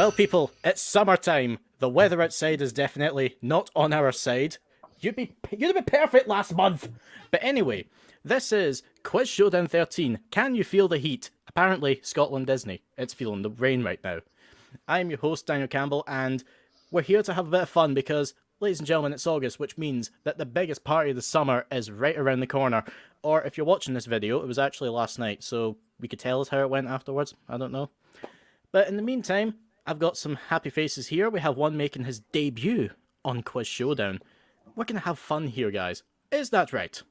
Well, people, it's summertime. The weather outside is definitely not on our side. You'd be perfect last month. But anyway, this is Quiz Showdown 13. Can you feel the heat? Apparently, Scotland Disney. It's feeling the rain right now. I'm your host, Daniel Campbell, and we're here to have a bit of fun because, ladies and gentlemen, it's August, which means that the biggest party of the summer is right around the corner. Or if you're watching this video, it was actually last night, so we could tell us how it went afterwards. I don't know. But in the meantime, I've got some happy faces here. We have one making his debut on Quiz Showdown. We're going to have fun here, guys. Is that right?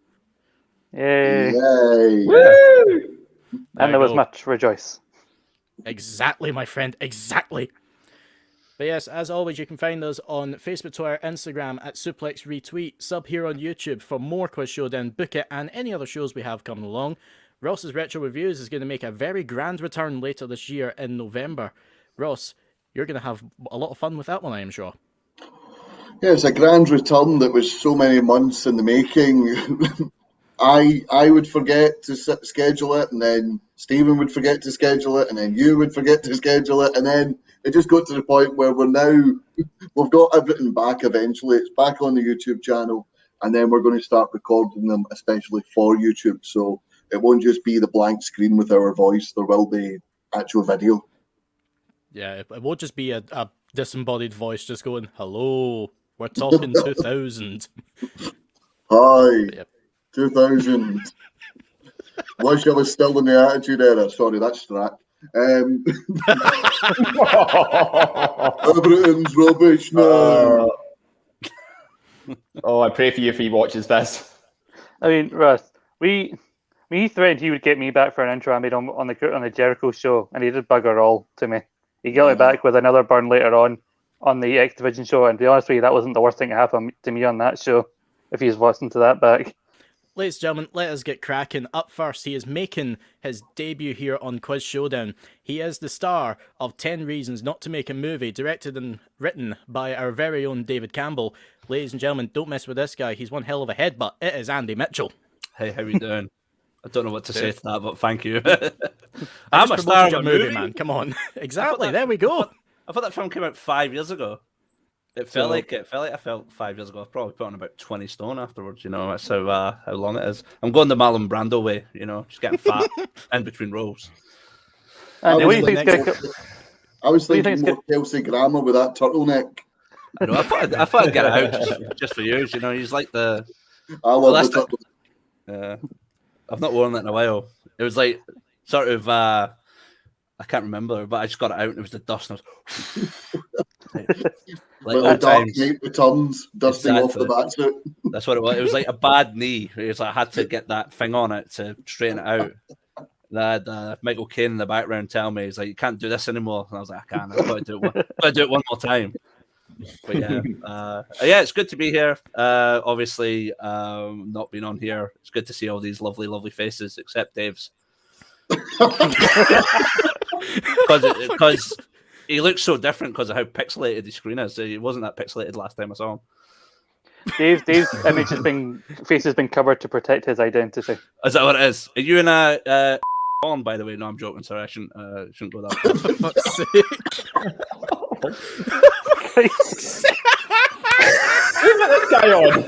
Yay. Yay. Woo! And there was much rejoice. Exactly, my friend, exactly. But yes, as always, you can find us on Facebook, Twitter, Instagram at Suplex Retweet. Sub here on YouTube for more Quiz Showdown, Book It, and any other shows we have coming along. Ross's Retro Reviews is going to make a very grand return later this year in November. Ross, you're going to have a lot of fun with that one, I am sure. Yeah, it's a grand return that was so many months in the making. I would forget to schedule it, and then Stephen would forget to schedule it, and then you would forget to schedule it, and then it just got to the point where we've got everything back eventually. It's back on the YouTube channel, and then we're going to start recording them especially for YouTube, so it won't just be the blank screen with our voice. There will be actual video. Yeah, it won't just be a disembodied voice just going, hello, we're talking 2000. Hi. Yep. 2000. Wish I was still in the Attitude Era. Sorry, that's Strat. Everything's rubbish now. I pray for you if he watches this. I mean, Russ, he threatened he would get me back for an intro I made on the Jericho show, and he did bugger all to me. He got me back with another burn later on the X Division show, and to be honest with you, that wasn't the worst thing to happen to me on that show, if he's listened to that back. Ladies and gentlemen, let us get cracking. Up first, he is making his debut here on Quiz Showdown. He is the star of 10 Reasons Not to Make a Movie, directed and written by our very own David Campbell. Ladies and gentlemen, don't mess with this guy. He's one hell of a headbutt. It is Andy Mitchell. Hey, how you doing? I don't know what to say to that, but thank you. I'm a star of a movie, man. Come on. Exactly. There we go. I thought that film came out 5 years ago. It felt like I felt 5 years ago. I've probably put on about 20 stone afterwards. You know, that's how long it is. I'm going the Marlon Brando way. You know, just getting fat in between roles. Andy, what do you think? I was thinking more Kelsey Grammer with that turtleneck. I know. I thought I'd get it out just for you. You know, he's like the. I love the turtleneck. I've not worn that in a while. It was like sort of. I can't remember, but I just got it out and it was the dust. And I was like old Dark Knight returns, dusting off the batsuit. That's what it was. It was like a bad knee. It was like I had to get that thing on it to straighten it out. I had Michael Caine in the background tell me, he's like, you can't do this anymore. And I was like, I can. I've got to do it one more time. But yeah, it's good to be here. Obviously, not being on here. It's good to see all these lovely, lovely faces, except Dave's. Because he looks so different because of how pixelated the screen is. He wasn't that pixelated last time I saw him. Dave's image face has been covered to protect his identity. Is that what it is? Are you in a on, by the way? No, I'm joking. Sorry, I shouldn't go that far. For fuck's sake. Who put this guy on?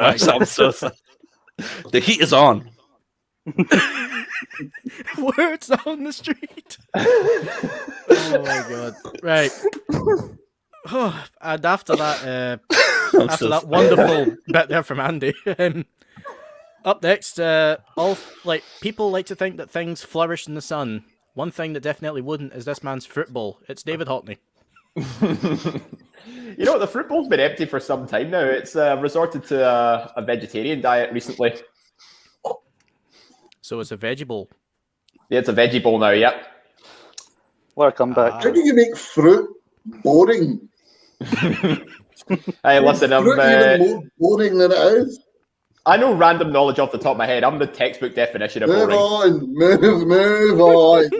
I'm so sorry. The heat is on. Words on the street. Oh my god! Right. And after that, wonderful bit there from Andy. Up next, people like to think that things flourish in the sun. One thing that definitely wouldn't is this man's fruit bowl. It's David Haughney. You know, the fruit bowl's been empty for some time now. It's resorted to a vegetarian diet recently. So it's a veggie bowl. Yeah, it's a veggie bowl now, yep. What a comeback. How do you make fruit boring? Hey, listen, I'm even more boring than it is. I know random knowledge off the top of my head. I'm the textbook definition of boring. Move on.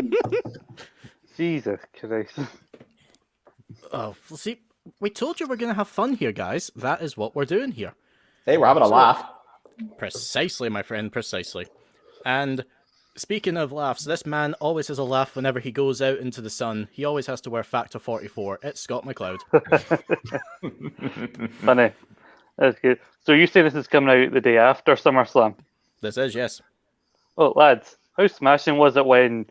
Jesus Christ. Oh, see, we told you we're going to have fun here, guys. That is what we're doing here. Hey, we're having a laugh. Precisely, my friend, precisely. And Speaking of laughs, this man always has a laugh whenever he goes out into the sun. He always has to wear Factor 44. It's Scott McLeod. Funny. That's good. So you say this is coming out the day after SummerSlam? This is, yes. Oh, lads, how smashing was it when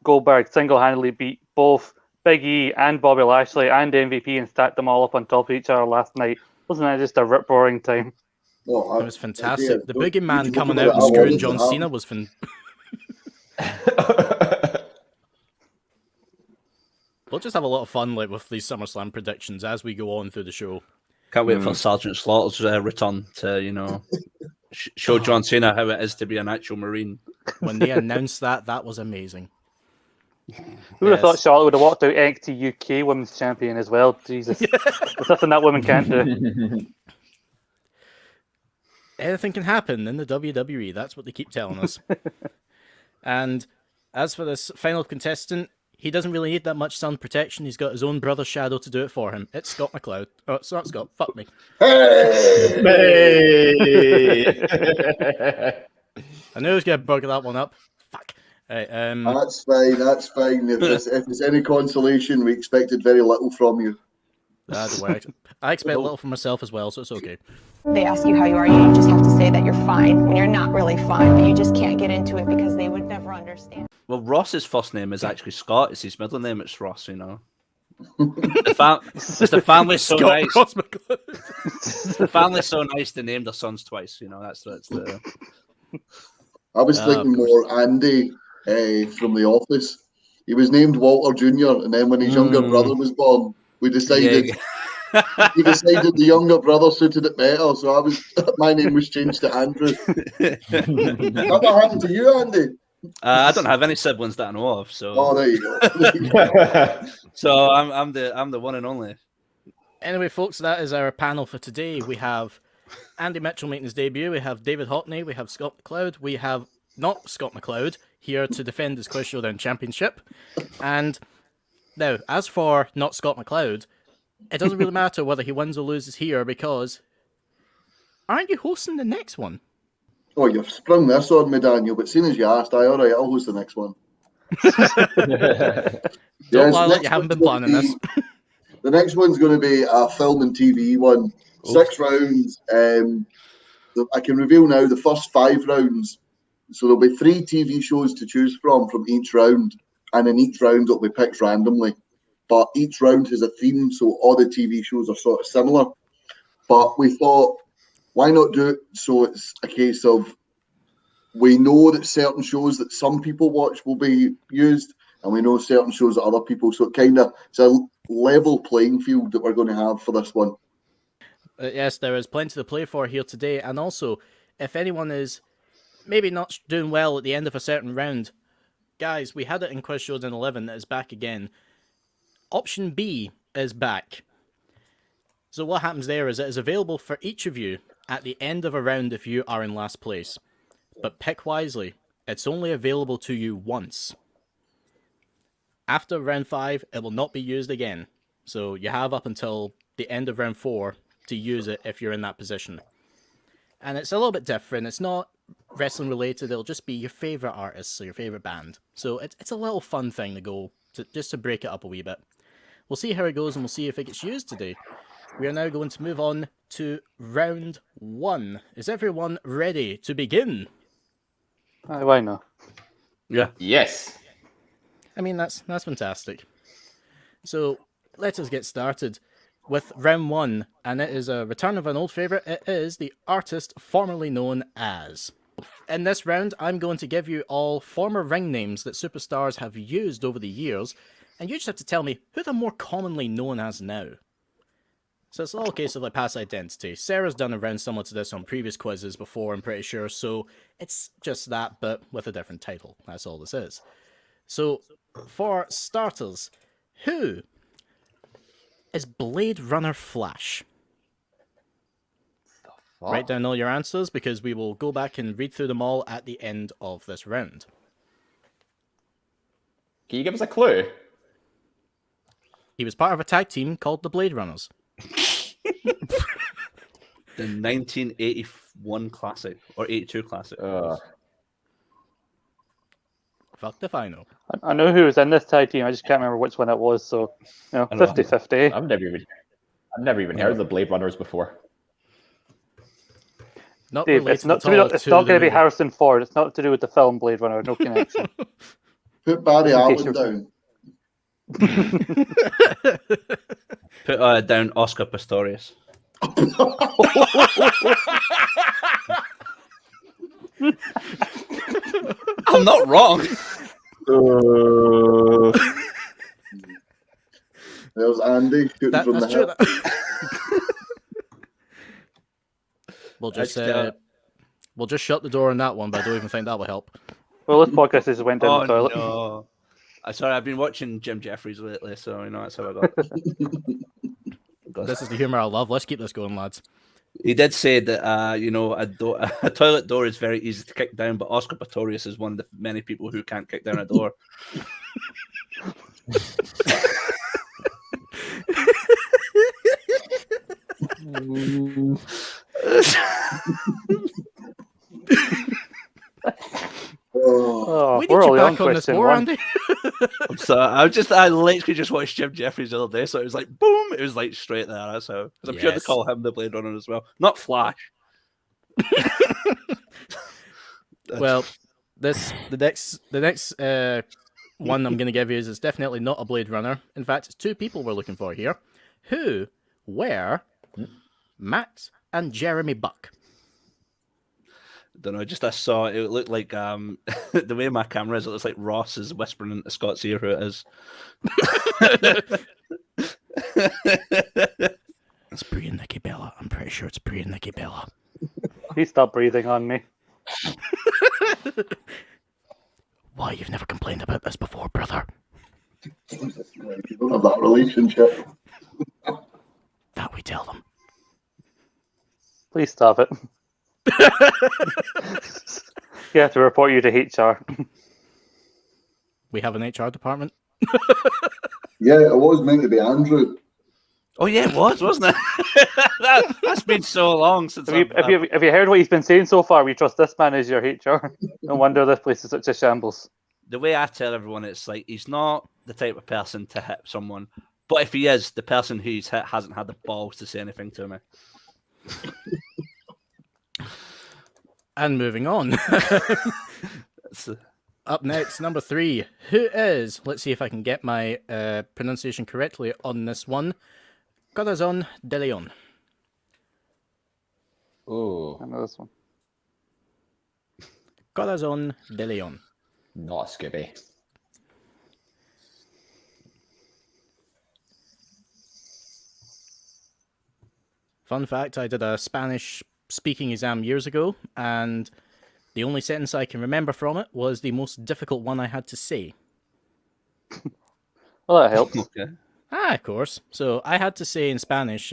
Goldberg single-handedly beat both Big E and Bobby Lashley and MVP and stacked them all up on top of each other last night? Wasn't that just a rip-roaring time? Oh, It was fantastic. The don't- boogeyman you coming talk out about and how screwing long John it Cena happened. was fun. We'll just have a lot of fun like with these SummerSlam predictions as we go on through the show. Can't wait for Sergeant Slaughter's return to, show John Cena how it is to be an actual Marine. When they announced that was amazing. Who would have thought Yes. Charlotte would have walked out NXT UK Women's Champion as well? Jesus. There's nothing that woman can't do. Anything can happen in the WWE. That's what they keep telling us. And as for this final contestant, he doesn't really need that much sun protection. He's got his own brother's shadow to do it for him. It's Scott McLeod. Oh, it's not Scott. Fuck me. Hey! I knew I was going to bug that one up. Fuck. Right, That's fine. That's fine. If it's any consolation, we expected very little from you. don't worry. I expect a little from myself as well, so it's okay. They ask you how you are, you just have to say that you're fine when you're not really fine, but you just can't get into it because they would never understand. Well, Ross's first name is actually Scott. It's his middle name. It's Ross. It's the family's so Scott nice. Ross McLeod. The family's so nice they named their sons twice. That's the. I was Of thinking course. more Andy from The Office. He was named Walter Jr., and then when his younger brother was born, we decided the younger brother suited it better. So my name was changed to Andrew. That what happened to you, Andy? I don't have any siblings that I know of, so Oh, there you go. There you go. so I'm the one and only. Anyway, folks, that is our panel for today. We have Andy Mitchell making his debut. We have David Haughney. We have Scott McLeod. We have not Scott McLeod here to defend his Quiz Showdown Championship. And now, as for not Scott McLeod, it doesn't really matter whether he wins or loses here because aren't you hosting the next one? Oh, you've sprung this on me, Daniel, but seeing as you asked, all right, I'll host the next one. Don't lie like next you haven't been one's planning gonna this. The next one's going to be a film and TV one. 6 rounds. I can reveal now the first 5 rounds. So there'll be 3 TV shows to choose from each round. And in each round, it'll be picked randomly. But each round has a theme, so all the TV shows are sort of similar. But we thought, why not do it so it's a case of we know that certain shows that some people watch will be used, and we know certain shows that other people. So it's a level playing field that we're going to have for this one. Yes, there is plenty to play for here today. And also, if anyone is maybe not doing well at the end of a certain round, guys, we had it in Quiz Showdown 11 that is back again. Option B is back. So what happens there is it is available for each of you at the end of a round if you are in last place. But pick wisely. It's only available to you once. After round 5, it will not be used again. So you have up until the end of round 4 to use it if you're in that position. And it's a little bit different. It's not wrestling related. It'll just be your favorite artists or your favorite band. So it's a little fun thing to go just to break it up a wee bit. We'll see how it goes and we'll see if it gets used today. We are now going to move on to round 1. Is everyone ready to begin? Why not? Yeah. Yes. I mean, that's fantastic. So let us get started with round 1, and it is a return of an old favourite. It is the artist formerly known as. In this round, I'm going to give you all former ring names that superstars have used over the years, and you just have to tell me who they're more commonly known as now. So it's all a case of like past identity. Sarah's done a round similar to this on previous quizzes before, I'm pretty sure, so it's just that, but with a different title. That's all this is. So, for starters, who is Blade Runner Flash? Write down all your answers because we will go back and read through them all at the end of this round. Can you give us a clue? He was part of a tag team called the Blade Runners. The 1981 classic or 82 classic. Fucked if I know. I know who was in this tag team. I just can't remember which one it was. So, I don't know. 50-50. I've never even heard of the Blade Runners before. Not Dave, related it's not, at all it's to not the going to be movie. Harrison Ford. It's not to do with the film Blade Runner. No connection. Put Barry In case Allen down. Put down Oscar Pistorius. I'm not wrong. There's Andy shooting from the That's true. hip. We'll just shut the door on that one, but I don't even think that will help. Well, this podcast just went down Oh the toilet. no! Sorry, I've been watching Jim Jeffries lately, so that's how I got this. This is the humour I love. Let's keep this going, lads. He did say that a toilet door is very easy to kick down, but Oscar Pistorius is one of the many people who can't kick down a door. Oh, We need we're you only on back on this question more, one. Andy. So I literally just watched Jim Jeffries the other day, so it was like boom, it was like straight there. That's how. 'Cause I'm sure they Yes. call him the Blade Runner as well, not Flash. Well, the next one I'm going to give you is definitely not a Blade Runner. In fact, it's two people we're looking for here, who were Matt and Jeremy Buck. Don't know. Just I saw it. It looked like the way my camera is. It looks like Ross is whispering into Scott's ear who it is. It's Brie and Nikki Bella. I'm pretty sure it's Brie and Nikki Bella. He stopped breathing on me. Why, you've never complained about this before, brother? you don't have that relationship. That we tell them. Please stop it. You have to report you to HR. We have an HR department. Yeah, it was meant to be Andrew. Oh yeah, it was, wasn't it? That's been so long since. Have you heard what he's been saying so far? We trust this man as your HR. No wonder this place is such a shambles. The way I tell everyone, it's like he's not the type of person to hit someone, but if he is, the person who he's hit hasn't had the balls to say anything to me. And moving on. Up next, number 3. Who is, let's see if I can get my pronunciation correctly on this one, Corazon de Leon. Oh, I know this one. Corazon de Leon. not Scooby. Fun fact, I did a Spanish speaking exam years ago, and the only sentence I can remember from it was the most difficult one I had to say. Well, that helps. Okay. Of course. So I had to say in Spanish,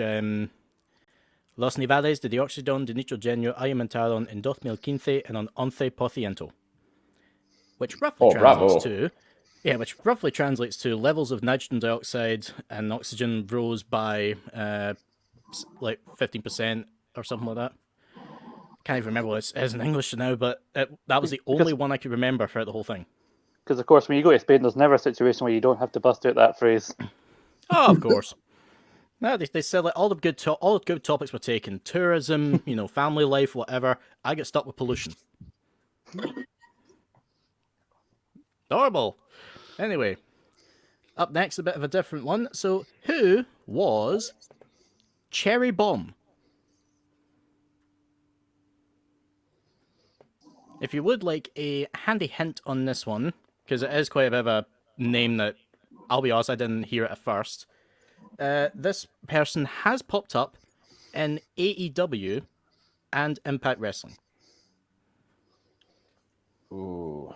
Los niveles de dióxido de nitrogenio aumentaron en 2015 en un 11%, which roughly translates to, which roughly translates to levels of nitrogen dioxide and oxygen rose by like 15% or something like that. Can't even remember what it is in English now, but that was the only one I could remember throughout the whole thing. Because, of course, when you go to Spain, there's never a situation where you don't have to bust out that phrase. Oh, of course. No, they said like all the good topics were taken. Tourism, family life, whatever. I get stuck with pollution. Horrible. Anyway, up next, a bit of a different one. So, who was Cherry Bomb? If you would like a handy hint on this one, because it is quite a bit of a name that, I'll be honest, I didn't hear it at first. This person has popped up in AEW and Impact Wrestling. Ooh.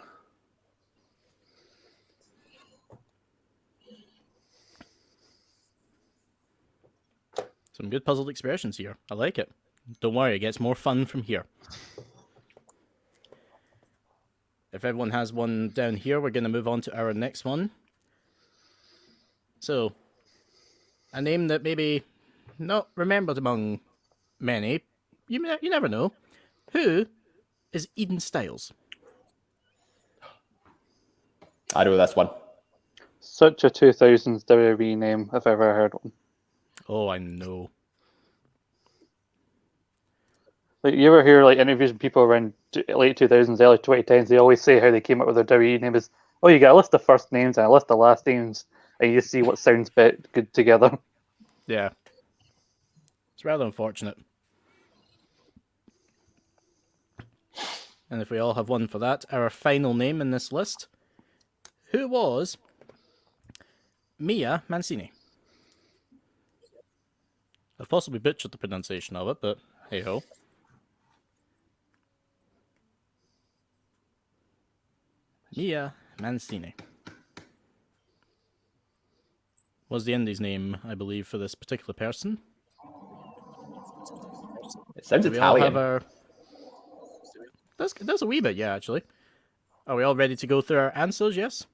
Some good puzzled expressions here. I like it. Don't worry, it gets more fun from here. If everyone has one down here, we're going to move on to our next one. So, a name that maybe not remembered among many. You never know. Who is Eden Styles? I know this one. Such a 2000s WWE name if I've ever heard one. Oh, I know. Like, you ever hear like interviews with people around late 2000s, early 2010s? They always say how they came up with their WWE name is, oh, you get a list of first names and a list of last names, and you just see what sounds good together. Yeah. It's rather unfortunate. And if we all have one for that, our final name in this list, who was Mia Mancini? I've possibly butchered the pronunciation of it, but hey-ho. Mia Mancini was the Indies name, I believe, for this particular person. It sounds Do we all have Italian. our... That's a wee bit, yeah, actually. Are we all ready to go through our answers? Yes?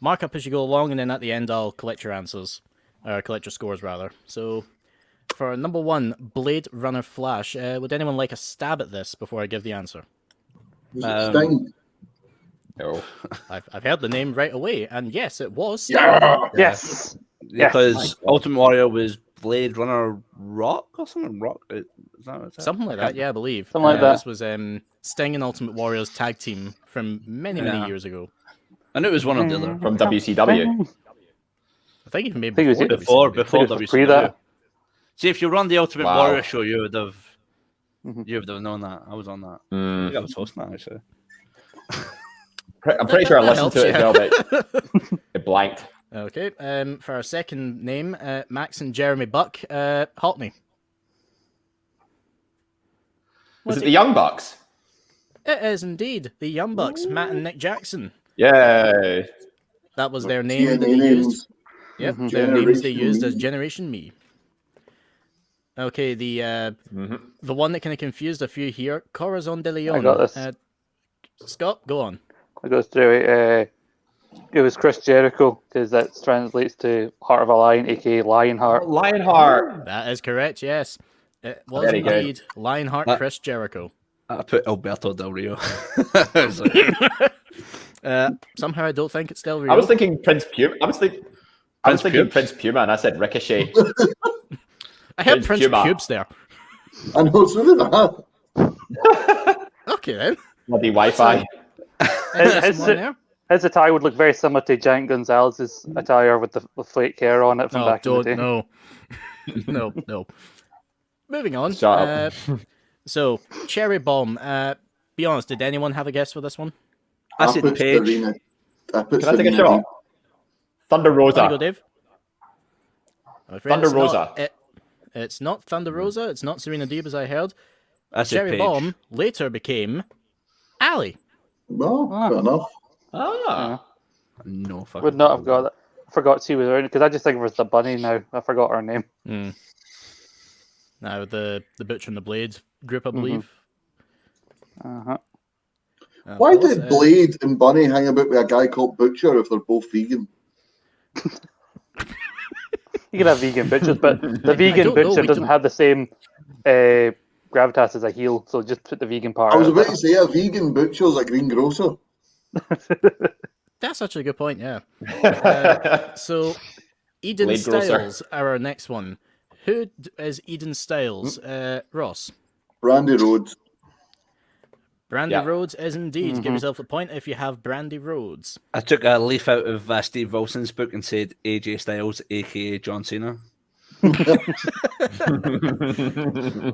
Mark up as you go along, and then at the end I'll collect your answers. Or collect your scores, rather. So, for number 1, Blade Runner Flash, would anyone like a stab at this before I give the answer? Was it Sting? No. I've heard the name right away, and yes, it was Sting. Yeah. Yes. Because Ultimate Warrior was Blade Runner Rock or something? Rock? Is that what it's Something like that, yeah, I believe. Something like that. This was Sting and Ultimate Warrior's tag team from many years ago. I knew it was one or the other. From WCW. I think even maybe think it was before Before it was WCW. pre that. See, if you run the Ultimate Wow. Warrior show, you would have known that. I was on that. I Mm. think I was hosting that, actually. I'm pretty sure I That listened to it as well, helps, but it blanked. Okay, for our second name, Max and Jeremy Buck, Haughney. Was it the Young Bucks? It is indeed the Young Bucks, Matt and Nick Jackson. Yay. That was their name that they TNA used. names. Yep, their names they Generation used Me. as Generation Me. Okay, the one that kind of confused a few here, Corazon de Leon. I got this. Scott, go on. I go through it. It was Chris Jericho, because that translates to Heart of a Lion, aka Lionheart. Lionheart. That is correct, yes. It was Very good. indeed Lionheart That- Chris Jericho. I put Alberto Del Rio. It's like, Somehow I don't think it's Del Rio. I was thinking Prince Puma. I was thinking Pubes. Prince Puma, and I said Ricochet. I had Prince Prince Puma. Cubes there. I know, so did I. Okay then. Bloody Wi-Fi. His, Someone there? his attire would look very similar to Giant Gonzalez's attire with the flake hair on it from No, back in the don't, day. no. No. Moving on. Shut up. So, Cherry Bomb. Be honest, did anyone have a guess for this one? I said put Paige. Serena. I put Can I take a Serena shot? Deeb. Thunder There you go, Rosa. Dave. I'm afraid Thunder it's not- Rosa. it's not Thunder Rosa. It's not Serena Deeb, as I heard. I said Cherry Paige. Bomb later became Ali. Well, fair enough. Ah. No fucking. Would not have got that. I forgot she was around, because I just think of her as the bunny now. I forgot her name. Now the Butcher and the Blade group, I believe. Uh-huh. Why Pause, did Blade and Bunny hang about with a guy called Butcher if they're both vegan? You can have vegan butchers, but the vegan don't know, butcher we doesn't don't- have the same gravitas as a heel, so just put the vegan part I was out. about to say a vegan butcher's a greengrocer. That's actually a good point, yeah. So, Eden Blade grocer. Styles, our next one. Who is Eden Styles? Ross. Brandy Rhodes. Brandy Yeah. Rhodes is indeed. Give yourself a point if you have Brandy Rhodes. I took a leaf out of Steve Wilson's book and said AJ Styles, aka John Cena. It's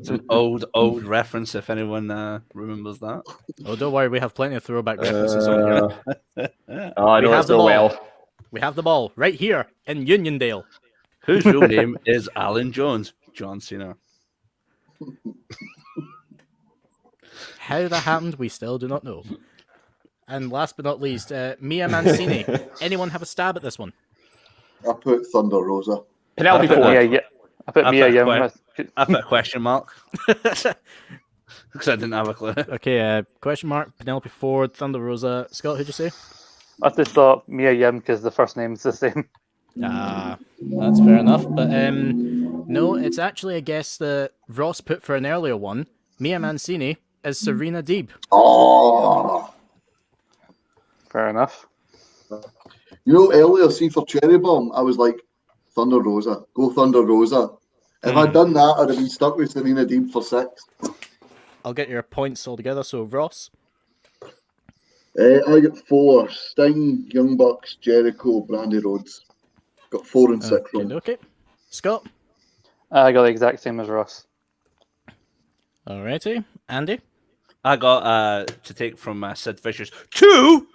an old reference if anyone remembers that. Oh, don't worry, we have plenty of throwback references on here. Oh, I We know have it them so all. well. We have the ball right here in Uniondale. Whose real name is Alan Jones? John Cena. How that happened, we still do not know. And last but not least, Mia Mancini. Anyone have a stab at this one? I put Thunder Rosa. Penelope I put Ford. Mia, I put I Mia put Yim. I put a question mark because I didn't have a clue. Okay, question mark, Penelope Ford, Thunder Rosa. Scott, who'd you say? I just thought Mia Yim because the first name's the same. Ah, that's fair enough. But no, it's actually a guess that Ross put for an earlier one. Mia Mancini is Serena Deeb. Oh, Fair enough. You know, earlier, see for Cherry Bomb, I was like, Thunder Rosa, go Thunder Rosa. If I'd done that, I'd have been stuck with Serena Deeb for 6. I'll get your points all together. So, Ross? I got 4. Sting, Young Bucks, Jericho, Brandy Rhodes. Got 4 and 6 wrong. Okay. Scott? I got the exact same as Ross. Alrighty. Andy? I got to take from Sid Vicious 2.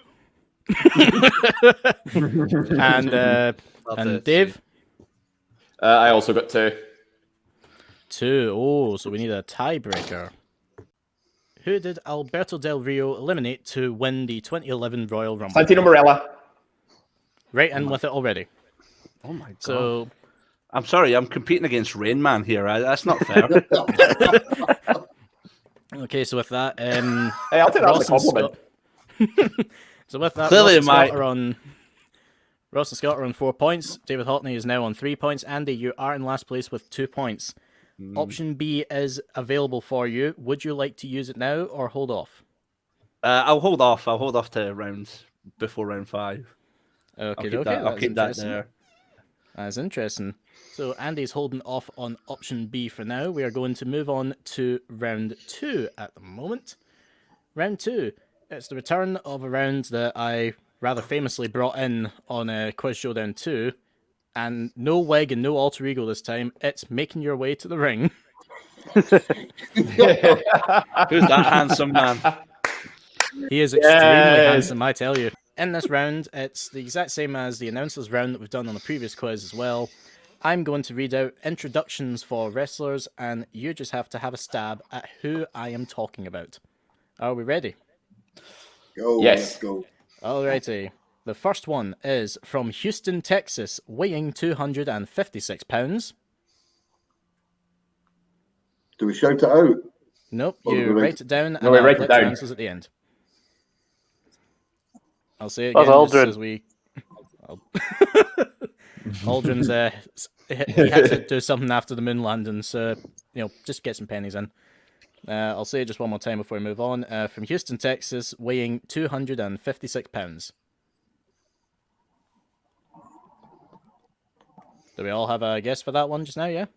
And Dave? I also got 2. 2. Oh, so we need a tiebreaker. Who did Alberto Del Rio eliminate to win the 2011 Royal Rumble? Santino Marella. Right in with it already. Oh my god. So, I'm sorry, I'm competing against Rain Man here. That's not fair. okay, so with that, Hey, I'll take that as a Ross and compliment. so with that, Clearly, Ross and Scott are on 4 points. David Haughney is now on 3 points. Andy, you are in last place with 2 points. Option B is available for you. Would you like to use it now or hold off? I'll hold off. I'll hold off to rounds before round 5. Okay, I'll keep that there. That's interesting. So Andy's holding off on option B for now. We are going to move on to round 2 at the moment. Round 2. It's the return of a round that I rather famously brought in on Quiz Showdown 2. And no wig and no alter ego this time. It's making your way to the ring. Who's that handsome man? He is extremely handsome, I tell you. In this round, it's the exact same as the announcers round that we've done on the previous quiz as well. I'm going to read out introductions for wrestlers, and you just have to have a stab at who I am talking about. Are we ready? Go, Yes. let's go. Alrighty. The first one is from Houston, Texas, weighing 256 pounds. Do we shout it out? Nope, Or do you we write it down and No, we I'll write it let your down. answers at the end. I'll say it That's again just Aldrin. as we... Aldrin's, he had to do something after the moon landing, so, just get some pennies in. I'll say it just one more time before we move on. From Houston, Texas, weighing 256 pounds. Do we all have a guess for that one just now, yeah?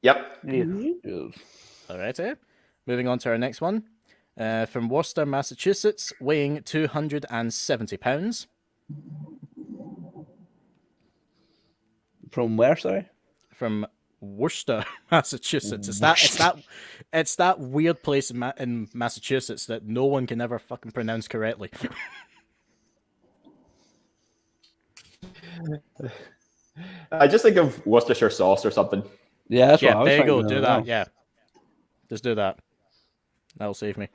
Yep. Alrighty. Moving on to our next one. From Worcester, Massachusetts, weighing 270 pounds. From where, sorry? From Worcester, Massachusetts. It's that weird place in Massachusetts that no one can ever fucking pronounce correctly. I just think of Worcestershire sauce or something. Yeah, that's what I was there you go. thinking Do as that. well. Yeah, just do that. That'll save me.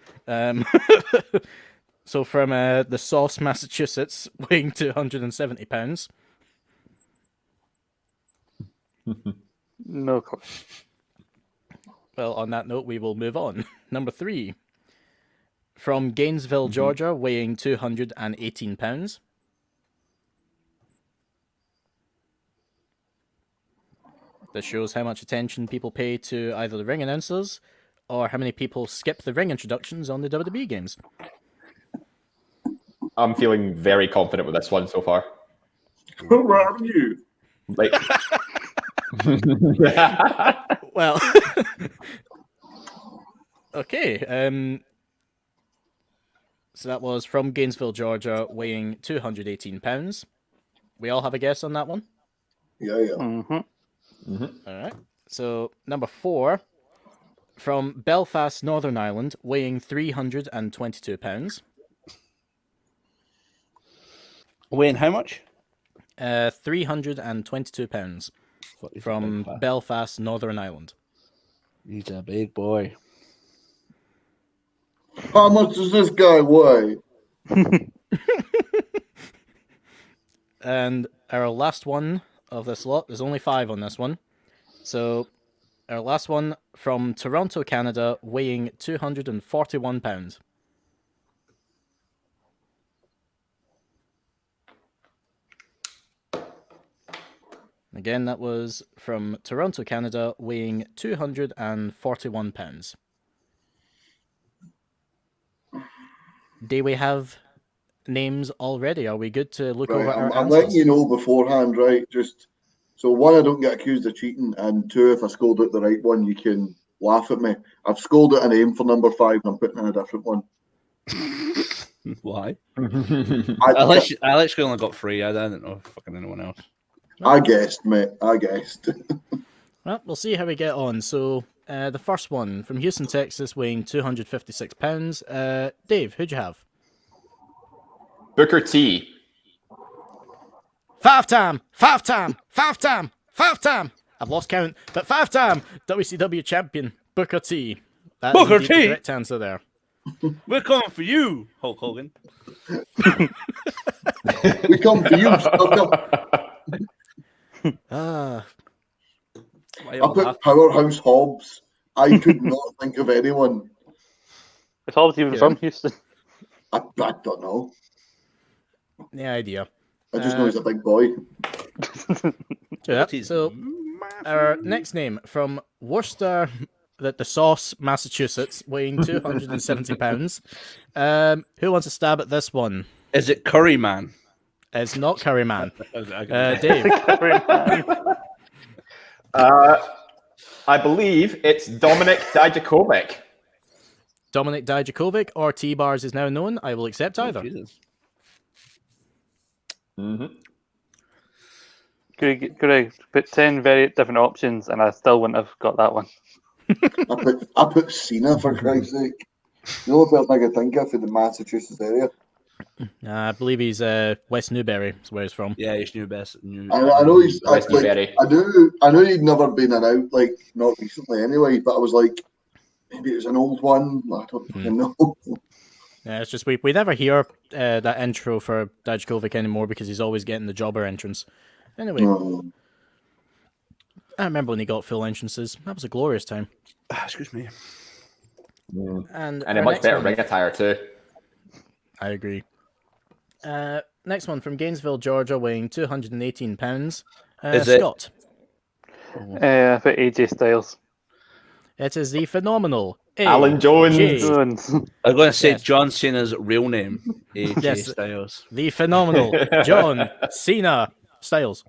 So from the Sauce, Massachusetts, weighing 270 pounds. No clue. Well, on that note, we will move on. Number 3. From Gainesville, Georgia, weighing 218 pounds. This shows how much attention people pay to either the ring announcers or how many people skip the ring introductions on the WWE games. I'm feeling very confident with this one so far. Who are you? Like, Well, okay. So that was from Gainesville, Georgia, weighing 218 pounds. We all have a guess on that one? Yeah. Mm-hmm. All right. So, number 4, from Belfast, Northern Ireland, weighing 322 pounds. Weighing how much? 322 pounds from Belfast, Northern Ireland. He's a big boy. How much does this guy weigh? And our last one of this lot, there's only 5 on this one. So, our last one from Toronto, Canada, weighing 241 pounds. Again, that was from Toronto, Canada, weighing 241 pounds. Do we have names already. Are we good to look Right, over our I'm answers? letting you know beforehand, right? Just so one, I don't get accused of cheating, and two, if I scold out the right one, you can laugh at me. I've scolded a name for number 5, and I'm putting in a different one. Why? I Alex only got 3. I don't know fucking anyone else. guessed, mate. I guessed. Well, we'll see how we get on. So, the first one from Houston, Texas, weighing 256 pounds. Dave, who'd you have? Booker T. Five time. I've lost count, but 5-time WCW champion Booker T. That is Booker indeed the T. correct answer there. We're coming for you, Hulk Hogan. We come for you, sucker. Ah, Why I all put laugh? Powerhouse Hobbs. I could not think of anyone. It's Hobbs even from Houston. I don't know. no idea. I just know he's a big boy. Yep. So, our next name from Worcester, the Sauce, Massachusetts, weighing 270 pounds. Who wants to stab at this one? Is it Curry Man? It's not Curry Man. Dave. I believe it's Dominic Dijakovic. Dominic Dijakovic, or T-Bars is now known. I will accept either. Jesus. Could I put 10 very different options, and I still wouldn't have got that one. I put Cena, for Christ's sake. The only person I could think of in the Massachusetts area. I believe he's West Newbury, is where he's from. Yeah, he's new best. I know he's. West Newbury. I knew he'd never been announced, like not recently anyway. But I was like, maybe it was an old one. I don't fucking know. Yeah, it's just we never hear that intro for Dijakovic anymore because he's always getting the jobber entrance. Anyway, I remember when he got full entrances. That was a glorious time. Excuse me. And And a our much next better one- ring attire too. I agree. Next one from Gainesville, Georgia, weighing 218 pounds. Is it- Scott. I put AJ Styles. It is the phenomenal Alan Jones. AJ. Jones. I'm going to say Yes. John Cena's real name, AJ Yes. Styles. The phenomenal John Cena Styles.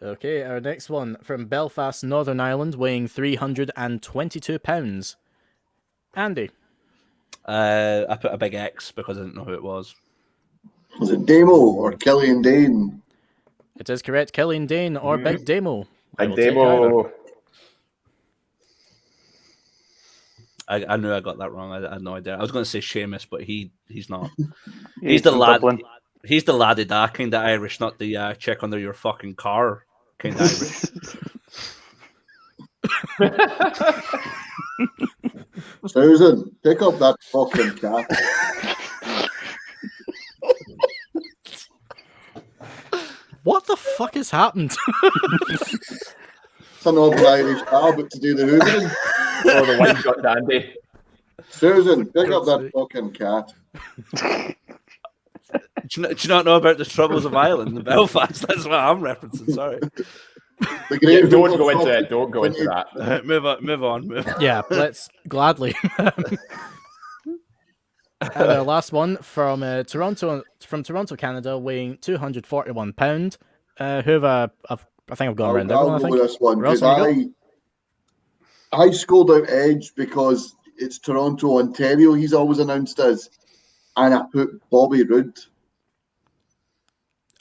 Okay, our next one from Belfast, Northern Ireland, weighing 322 pounds. Andy. I put a big X because I didn't know who it was. Was it Damo or Killian Dane? It is correct, Killian Dane or Big Damo. I Big will take either. I knew I got that wrong. I had no idea. I was going to say Seamus, but he's not. He's He's the from lad. Dublin. He's the laddie da kind of Irish, not the check under your fucking car kind of Irish. Susan, pick up that fucking cat. What the fuck has happened? It's an Northern Irish car, but to do the hoovering. Oh, the wine got dandy. Susan, pick up that fucking cat. Do you not know about the troubles of Ireland in Belfast? That's what I'm referencing. Sorry. The great Yeah, don't Hoover go into Cup. it. Don't go into that. Move on. Yeah, let's gladly. And our last one from Toronto, Canada, weighing 241 pound. Who have I think I've gone around I'll everyone. I go think. with this one Ross, because on you I scored out Edge because it's Toronto, Ontario. He's always announced as, and I put Bobby Roode.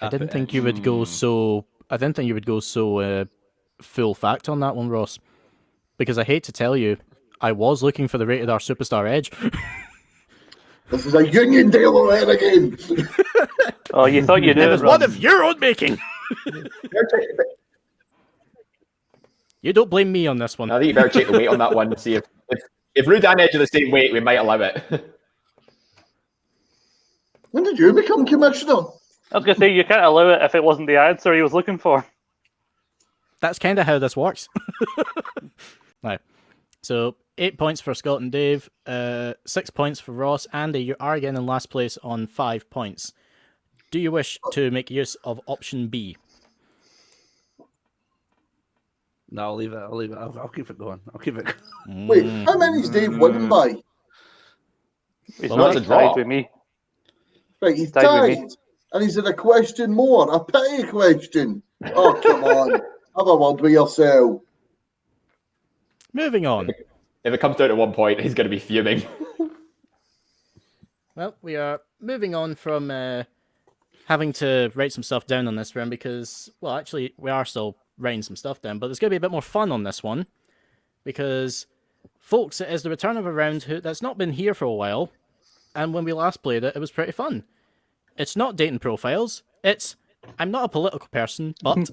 I didn't think you would go so. I didn't think you would go so full fact on that one, Ross. Because I hate to tell you, I was looking for the Rated R Superstar Edge. This is a union deal over again. Oh, you thought you It knew was it, one Ron. of your own making. You don't blame me on this one. I think you better check the weight on that one to see if Rude and Edge are the same weight, we might allow it. When did you become commissioner? I was going to say, you can't allow it if it wasn't the answer he was looking for. That's kind of how this works. Right. So 8 points for Scott and Dave, 6 points for Ross. Andy, you are again in last place on 5 points. Do you wish to make use of option B? No, I'll leave it. I'll keep it going. Wait, how many's Dave winning by? He's Well, not that's a tied draw. with me. Right, he's Tied with me. tied. And he's in a question more, a petty question. Oh, come on. Have a word with yourself. Moving on. If it comes down to 1 point, he's going to be fuming. Well, we are moving on from having to write some stuff down on this round because, well, actually, we are still writing some stuff down, but there's going to be a bit more fun on this one because, folks, it is the return of a round that's not been here for a while, and when we last played it, it was pretty fun. It's not dating profiles. It's, I'm not a political person, but...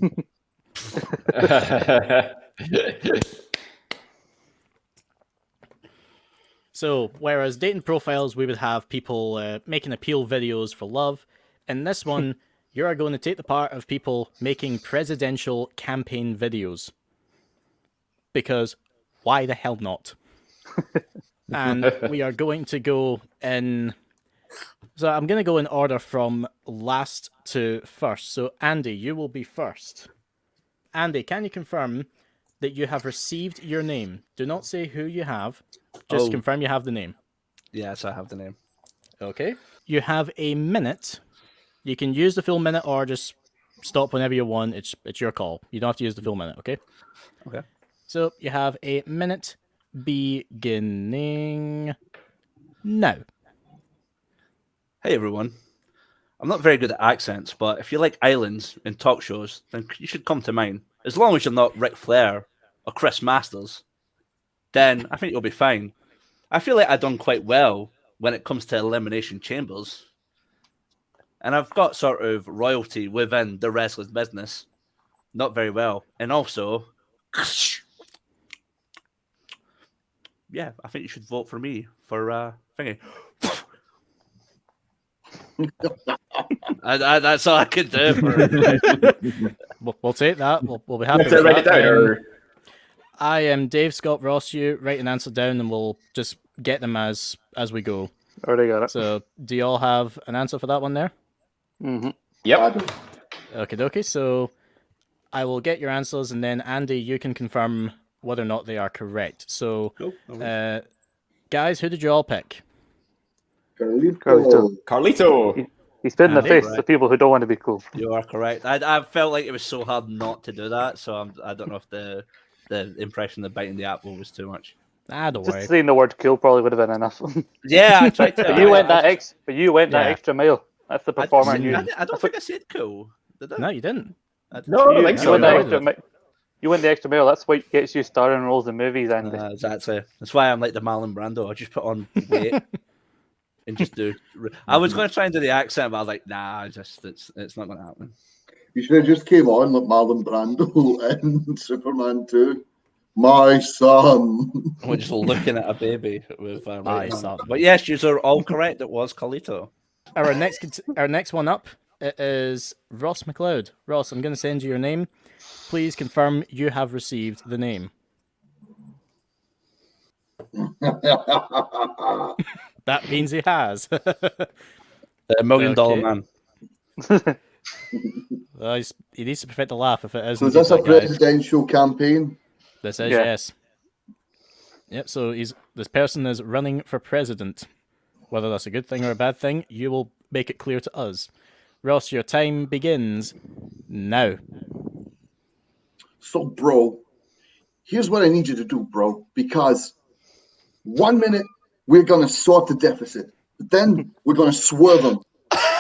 So, whereas dating profiles, we would have people making appeal videos for love. In this one, you are going to take the part of people making presidential campaign videos. Because why the hell not? And we are going to go in... So I'm going to go in order from last to first. So, Andy, you will be first. Andy, can you confirm that you have received your name? Do not say who you have. Just confirm you have the name. Yes, I have the name. Okay. You have a minute. You can use the full minute or just stop whenever you want. It's your call. You don't have to use the full minute, okay? Okay. So you have a minute beginning now. Hey everyone. I'm not very good at accents, but if you like islands and talk shows, then you should come to mine. As long as you're not Ric Flair or Chris Masters, then I think you'll be fine. I feel like I've done quite well when it comes to elimination chambers. And I've got sort of royalty within the wrestling business. Not very well. And also, yeah, I think you should vote for me for thingy. That's all I can do. We'll take that. We'll be happy Have to with write it that. down, or... I am Dave Scott Ross. You write an answer down, and we'll just get them as we go. Already got it. So, do you all have an answer for that one there? Mm-hmm. Yep. Okay. So, I will get your answers, and then Andy, you can confirm whether or not they are correct. So, Cool. guys, who did you all pick? Carlito. Carlito. He's spit in the Andy, face right. of people who don't want to be cool. You are correct. I felt like it was so hard not to do that, so I don't know if the impression of biting the apple was too much. Don't worry. Just saying the word cool probably would have been enough. Yeah, I tried to. But you went that Yeah. extra mile. That's the performer in you. I don't think I said cool. Did I? No, you didn't. No, I don't think You so. went that No. extra You went the extra mile. That's what gets you starring roles in movies, Andy. Exactly. That's why I'm like the Marlon Brando. I just put on weight and just do. I was going to try and do the accent, but I was like, nah, it's not going to happen. You should have just came on like Marlon Brando in Superman 2. My son. We're just looking at a baby with My son. But yes, you are all correct. It was Carlito. Our next one up is Ross McLeod. Ross, I'm going to send you your name. Please confirm you have received the name. That means he has. The $1 Million Okay. Man. He needs to perfect the laugh if it is. So is indeed this a that guy. presidential campaign? This is, Yeah. yes. Yep, so this person is running for president. Whether that's a good thing or a bad thing, you will make it clear to us. Ross, your time begins now. So, bro, here's what I need you to do, bro, because 1 minute we're going to sort the deficit, but then we're going to swerve them.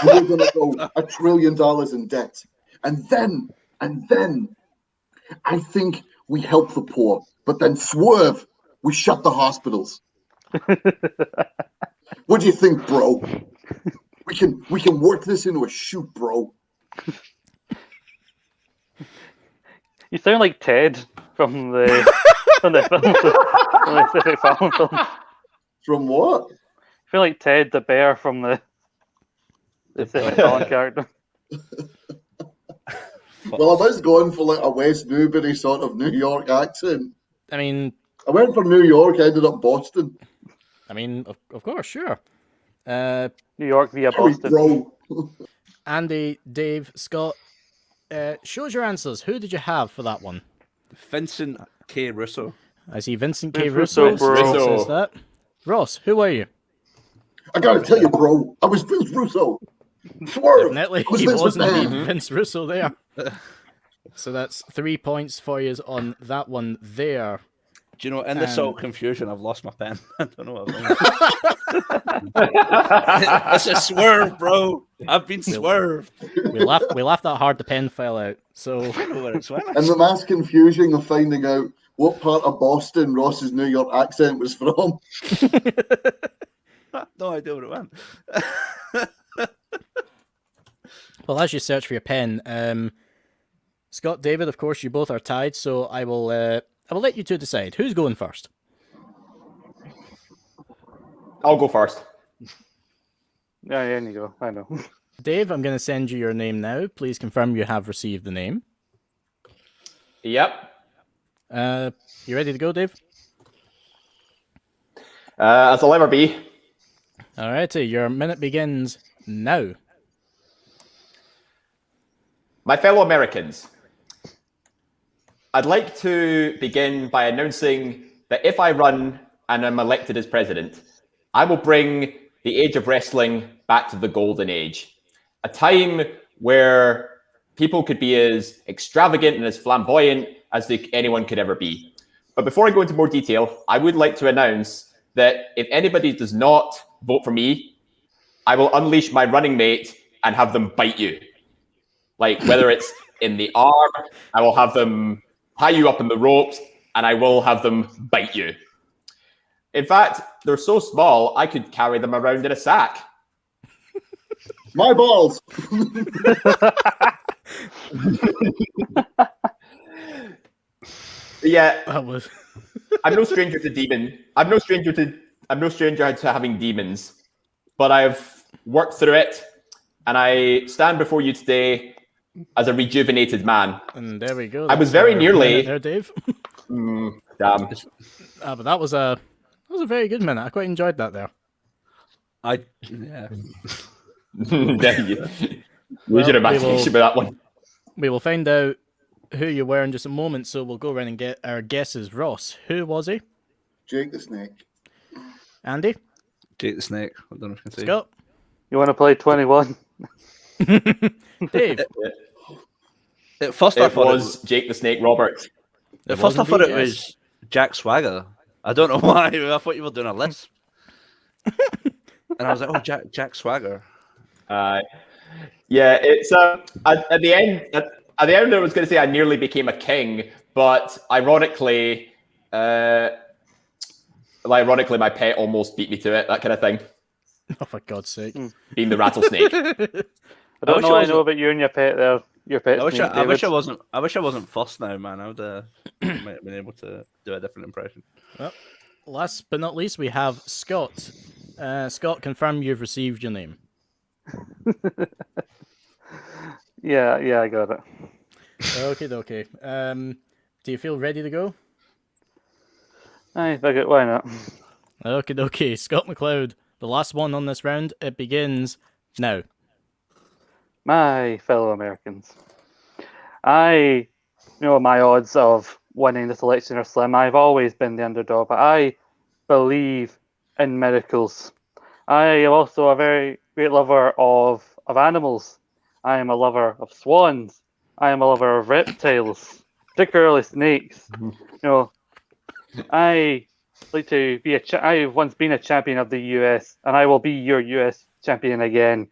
We're going to go $1 trillion in debt. And then I think we help the poor, but then swerve, we shut the hospitals. What do you think, bro? We can work this into a shoot, bro. You sound like Ted from the from the film, from the Pacific film. From what? I feel like Ted the bear from the Pacific Fallon character. Well, I was going for like a West Newbury sort of New York accent. I mean, I went for New York, ended up Boston. Of course, sure. New York via Sorry, Boston. bro. Andy, Dave, Scott, show us your answers. Who did you have for that one? Vincent K. Russo. I see Vincent K. Russo, Russo. bro. Says that. Ross, who were you? I gotta tell you, bro, I was Vince Russo. Swerve. Definitely, I was he Vince was McMahon. indeed Vince Russo there. So that's 3 points for you on that one there. Do you know, in this sort of confusion, I've lost my pen. I don't know what I've done. It's a swerve, bro. I've been swerved. We laughed that hard the pen fell out. So I don't know where it's went. And the mass confusion of finding out what part of Boston Ross's New York accent was from. No idea where it went. well, as you search for your pen, Scott, David, of course, you both are tied. So I will let you two decide who's going first. I'll go first. Yeah, there you go. I know. Dave, I'm going to send you your name now. Please confirm you have received the name. Yep. You ready to go, Dave? As I'll ever be. Alrighty, your minute begins now. My fellow Americans, I'd like to begin by announcing that if I run and am elected as president, I will bring the age of wrestling back to the golden age. A time where people could be as extravagant and as flamboyant as anyone could ever be. But before I go into more detail, I would like to announce that if anybody does not vote for me, I will unleash my running mate and have them bite you. Like, whether it's in the arm, I will have them tie you up in the ropes, and I will have them bite you. In fact, they're so small, I could carry them around in a sack. My balls. Yeah, That was I'm no stranger to demon. I'm no stranger to having demons, but I've worked through it, and I stand before you today as a rejuvenated man. and there we go. I was That's very our nearly- minute there, Dave. Damn. But that was a very good minute. I quite enjoyed that there. Yeah. Lose your we imagination will- with that one. We will find out who you were in just a moment, so we'll go around and get our guesses. Ross, who was he? Jake the Snake. Andy? Jake the Snake. I don't know if you can see. Scott? You want to play 21? Dave? At first, I It thought was Jake the Snake Roberts. At first, I was thought it indeed, was Jack Swagger. I don't know why. I thought you were doing a list. And I was like, oh, Jack Swagger. Yeah, it's at the end. At the end, I was going to say I nearly became a king, but ironically, my pet almost beat me to it. That kind of thing, Oh, for God's sake. being the rattlesnake. I don't wish know. I I wasn't- know about you and your pet there. Your pet. I wish I wasn't. I wish I wasn't fussed now, man. I would might have been able to do a different impression. Last but not least, we have Scott. Scott, confirm you've received your name. Yeah, I got it. Okay. Do you feel ready to go? Aye, fuck it, why not? Okay. Scott McLeod, the last one on this round. It begins now. My fellow Americans, I know my odds of winning this election are slim. I've always been the underdog, but I believe in miracles. I am also a very great lover of animals. I am a lover of swans. I am a lover of reptiles, particularly snakes. You know, I like to be I've once been a champion of the US, and I will be your US champion again.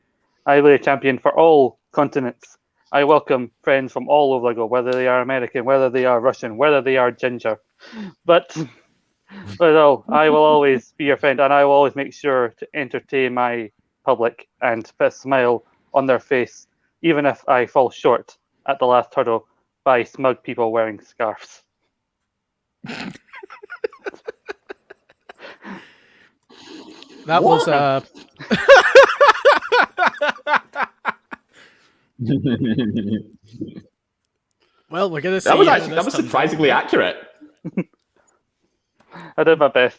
I will be a champion for all continents. I welcome friends from all over the globe, whether they are American, whether they are Russian, whether they are ginger. But no, I will always be your friend, and I will always make sure to entertain my public and put a smile on their face, even if I fall short at the last hurdle by smug people wearing scarves. That was well, we're gonna see. That was how actually this comes surprisingly accurate. I did my best.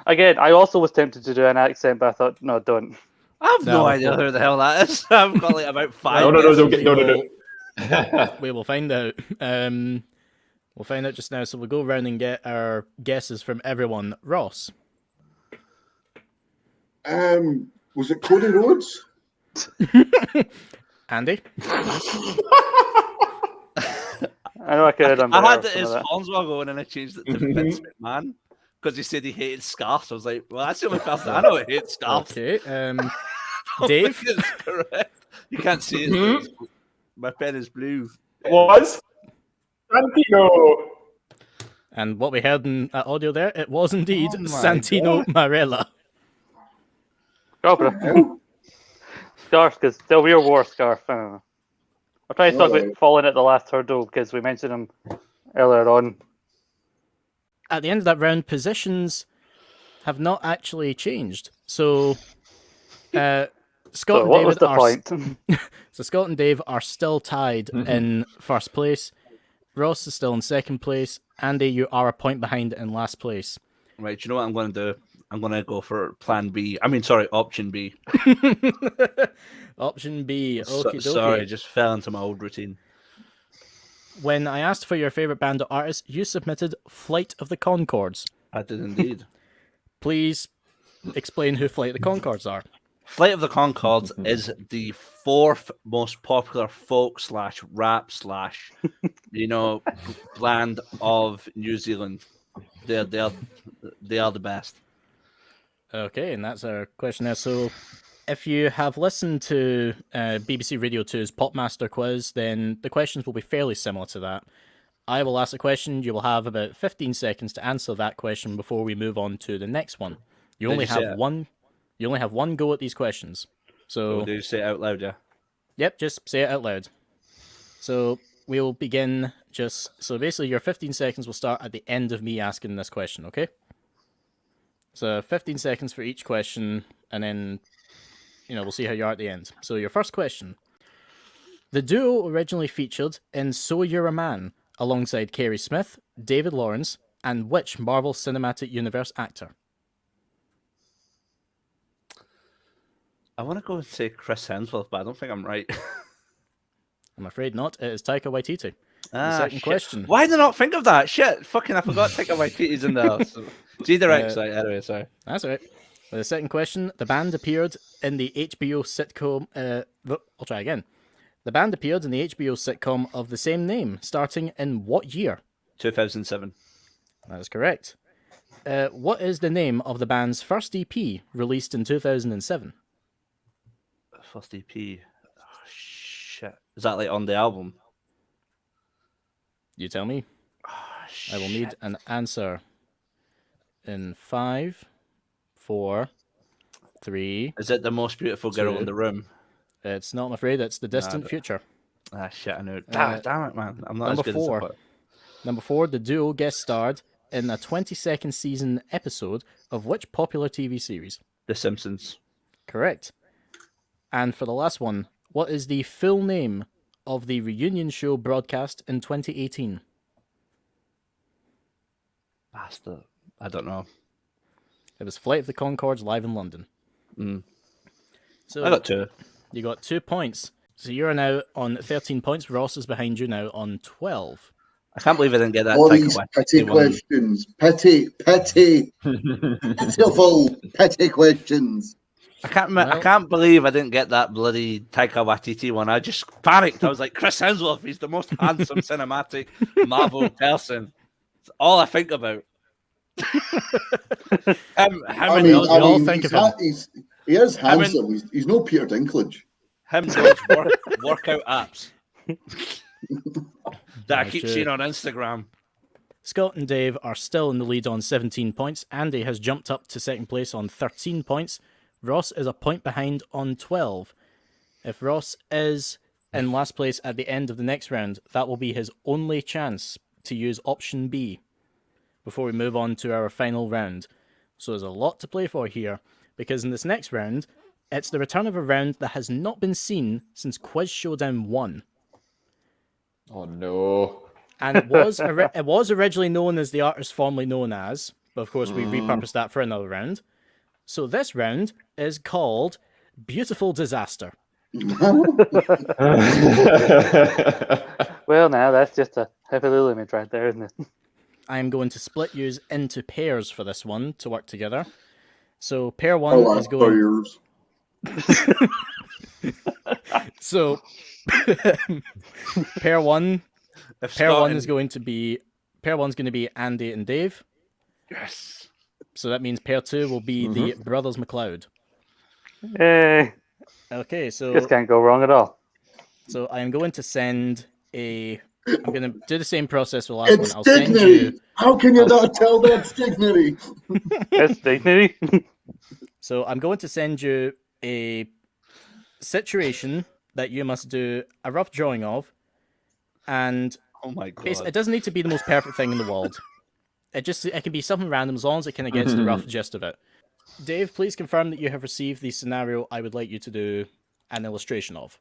Again, I also was tempted to do an accent, but I thought, no, don't. I have no No. idea who the hell that is. I've got like about five. No. out. We will find out. We'll find out just now. So we'll go around and get our guesses from everyone. Ross. Was it Cody Rhodes? Andy? I know I could have done I better. had with some his of that. forms were going and I changed it to Vince McMahon because he said he hated scarves. I was like, well, that's the only person I know who hates scarves. Okay. I don't Dave? think it's correct. You can't see it. but it's- My pen is blue. It was Santino. And what we heard in that audio there, it was indeed Oh my Santino Marella. Cobra. Scarf, because they'll wear war scarf. I don't know. I'll try to talk about falling at the last hurdle because we mentioned him earlier on. At the end of that round, positions have not actually changed. So, Scott So and what David was the are point? so Scott and Dave are still tied in first place. Ross is still in second place. Andy, you are a point behind in last place. Right, do you know what I'm going to do? I'm going to go for plan B. I mean, sorry, option B. Option B. Okay, Sorry, just fell into my old routine. When I asked for your favorite band or artist, you submitted Flight of the Conchords. I did indeed. Please explain who Flight of the Conchords are. Flight of the Conchords is the fourth most popular folk / rap / band of New Zealand. They are the best. Okay, and that's our question there. So, if you have listened to BBC Radio 2's Popmaster quiz, then the questions will be fairly similar to that. I will ask a question. You will have about 15 seconds to answer that question before we move on to the next one. You only have one. You only have one go at these questions. So, Do you say it out loud, yeah? yep, just say it out loud. So we'll begin so basically your 15 seconds will start at the end of me asking this question, okay? So 15 seconds for each question, and then, we'll see how you are at the end. So your first question. The duo originally featured in So You're a Man, alongside Kerry Smith, David Lawrence, and which Marvel Cinematic Universe actor? I want to go and say Chris Hemsworth, but I don't think I'm right. I'm afraid not. It is Taika Waititi. The second shit. question. Why did I not think of that? Shit, fucking, I forgot Taika Waititi's in there. So. G-Direct, anyway, sorry. That's all right. The second question. The band appeared in the HBO sitcom... I'll try again. The band appeared in the HBO sitcom of the same name, starting in what year? 2007. That is correct. What is the name of the band's first EP, released in 2007? First EP. Oh, shit. Is that like on the album? You tell me. Oh, shit. I will need an answer in 5, 4, 3. Is it the most beautiful girl in the room? It's not, I'm afraid. It's the distant future. Ah, shit, I know. Damn it, man. I'm not Number as good 4. as I thought. Number 4, the duo guest starred in a 22nd season episode of which popular TV series? The Simpsons. Correct. And for the last one, what is the full name of the reunion show broadcast in 2018? Bastard. I don't know. It was Flight of the Conchords live in London. So I got 2. You got 2 points. So you're now on 13 points. Ross is behind you now on 12. I can't believe I didn't get that. All these petty questions. Petty. Pitiful, petty questions. I can't believe I didn't get that bloody Taika Waititi one. I just panicked. I was like, Chris Hemsworth, he's the most handsome cinematic Marvel person. It's all I think about. He is handsome. He's no Peter Dinklage. Him those workout apps that I keep seeing on Instagram. Scott and Dave are still in the lead on 17 points. Andy has jumped up to second place on 13 points. Ross is a point behind on 12. If Ross is in last place at the end of the next round, that will be his only chance to use option B before we move on to our final round. So there's a lot to play for here, because in this next round, it's the return of a round that has not been seen since Quiz Showdown 1. Oh no. And it was originally known as the artist formerly known as, but of course we repurposed that for another round. So this round is called Beautiful Disaster. Well, now that's just a heavy limit right there, isn't it? I am going to split you into pairs for this one to work together. So pair I'll one is ask for going. yours. So pair one If Pair Scott one and- is going to be Andy and Dave. Yes. So that means pair two will be the brothers McLeod. Yay. Okay, so Just can't go wrong at all. I am going to send a. I'm going to do the same process for the last one. It's I'll send dignity. you. How can you not tell that's dignity? It's dignity. So I'm going to send you a situation that you must do a rough drawing of, and Oh my god. it doesn't need to be the most perfect thing in the world. It can be something random as long as it kind of gets the rough gist of it. Dave, please confirm that you have received the scenario I would like you to do an illustration of.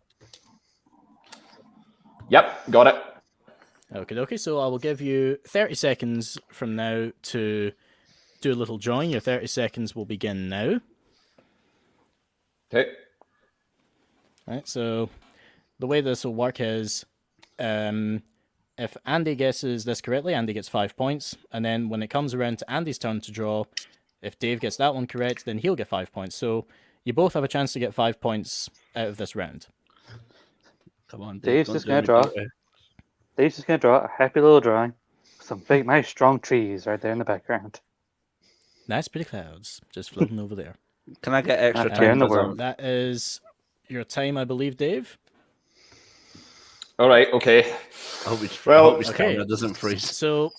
Yep, got it. Okay, so I will give you 30 seconds from now to do a little drawing. Your 30 seconds will begin now. Okay. Right, so the way this will work is if Andy guesses this correctly, Andy gets 5 points. And then when it comes around to Andy's turn to draw, if Dave gets that one correct, then he'll get 5 points. So you both have a chance to get 5 points out of this round. Come on, Dave, Dave's don't just do gonna any draw. dirty. Dave's just going to draw a happy little drawing. Some big, nice, strong trees right there in the background. Nice pretty clouds just floating over there. Can I get extra Not care in time? the 'Cause world. That is your time, I believe, Dave. All right, okay. I hope his, Well, I hope his okay. camera doesn't freeze. So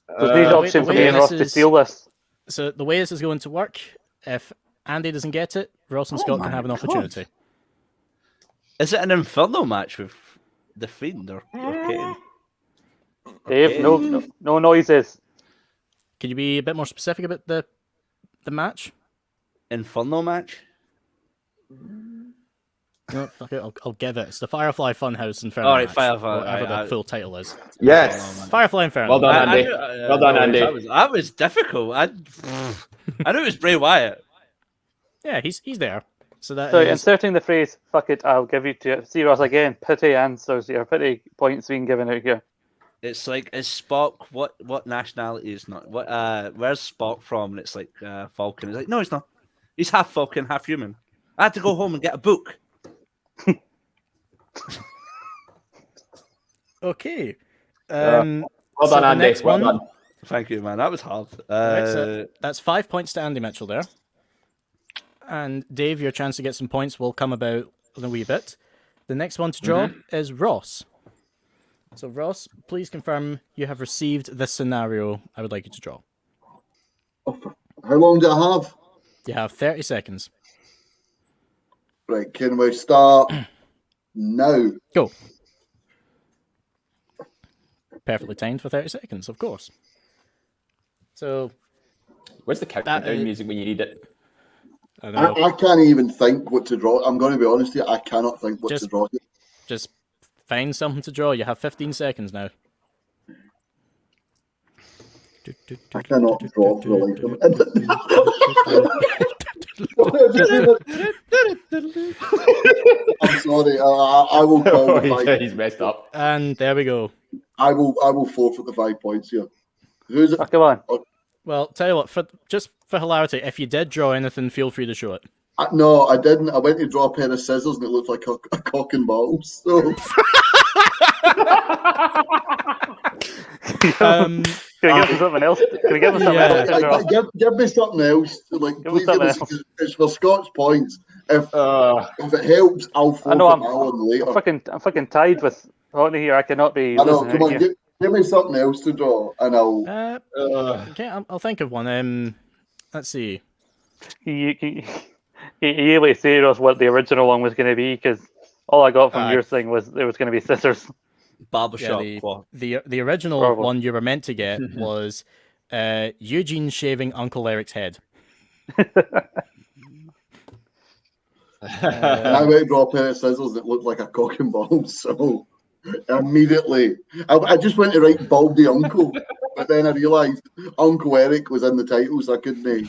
There's these the options for way me and this Ross to is- steal this. So the way this is going to work, if Andy doesn't get it, Ross and Oh Scott my can have an God. opportunity. Is it an Inferno match with the Fiend or Kane? Dave, no noises. Can you be a bit more specific about the match? Inferno match? No, fuck it, I'll give it. It's the Firefly Funhouse Inferno All right, match, Firefly, whatever I- the full title is. Yes. Firefly Inferno. Well done, I Andy. knew- Well done, no worries, Andy. That was difficult. I knew it was Bray Wyatt. Yeah, he's there. So that So is inserting the phrase "fuck it," I'll give you to see Ross again. Pity answers here, pity points being given out here. It's like, is Spock what nationality is not? Where's Spock from? And it's like Falcon. He's like, no, he's not. He's half Falcon, half human. I had to go home and get a book. okay. Well so done, the Andy. next Well one- done. Thank you, man. That was hard. Right, so that's 5 points to Andy Mitchell there. And Dave, your chance to get some points will come about in a wee bit. The next one to draw is Ross. So Ross, please confirm you have received this scenario I would like you to draw. How long do I have? You have 30 seconds. Right, can we start now? Go. Perfectly timed for 30 seconds, of course. So, Where's the countdown is- music when you need it? I know, I can't even think what to draw. I'm going to be honest here. I cannot think what Just- to draw. just find something to draw. You have 15 seconds now. I cannot draw for the life of me. I'm sorry. I will call Oh, the five. he's messed up. And there we go. I will forfeit the 5 points here. Who's it? Oh, come on. Well, tell you what, just for hilarity, if you did draw anything, feel free to show it. No, I didn't. I went to draw a pair of scissors and it looked like a cock and balls. So Um, Can we give him something else? Can we give him something Yeah. else to draw? give me something else. Like, Give me please give something me. else. It's for Scott's points. If Uh, it helps, I'll I know forfeit my one later. I'm fucking tied with Haughney here. I cannot be. I know. losing Come out on, here. give me something else to draw, and I'll. okay, I'll think of one. Let's see. You really say us what the original one was going to be, because all I got from Aye. your thing was it was going to be scissors. barbershop. The original Horrible. one you were meant to get was Eugene shaving Uncle Eric's head. And I went to draw a pair of scissors that looked like a cock and balls. So immediately, I just went to write Baldy Uncle, but then I realised Uncle Eric was in the title, so I couldn't.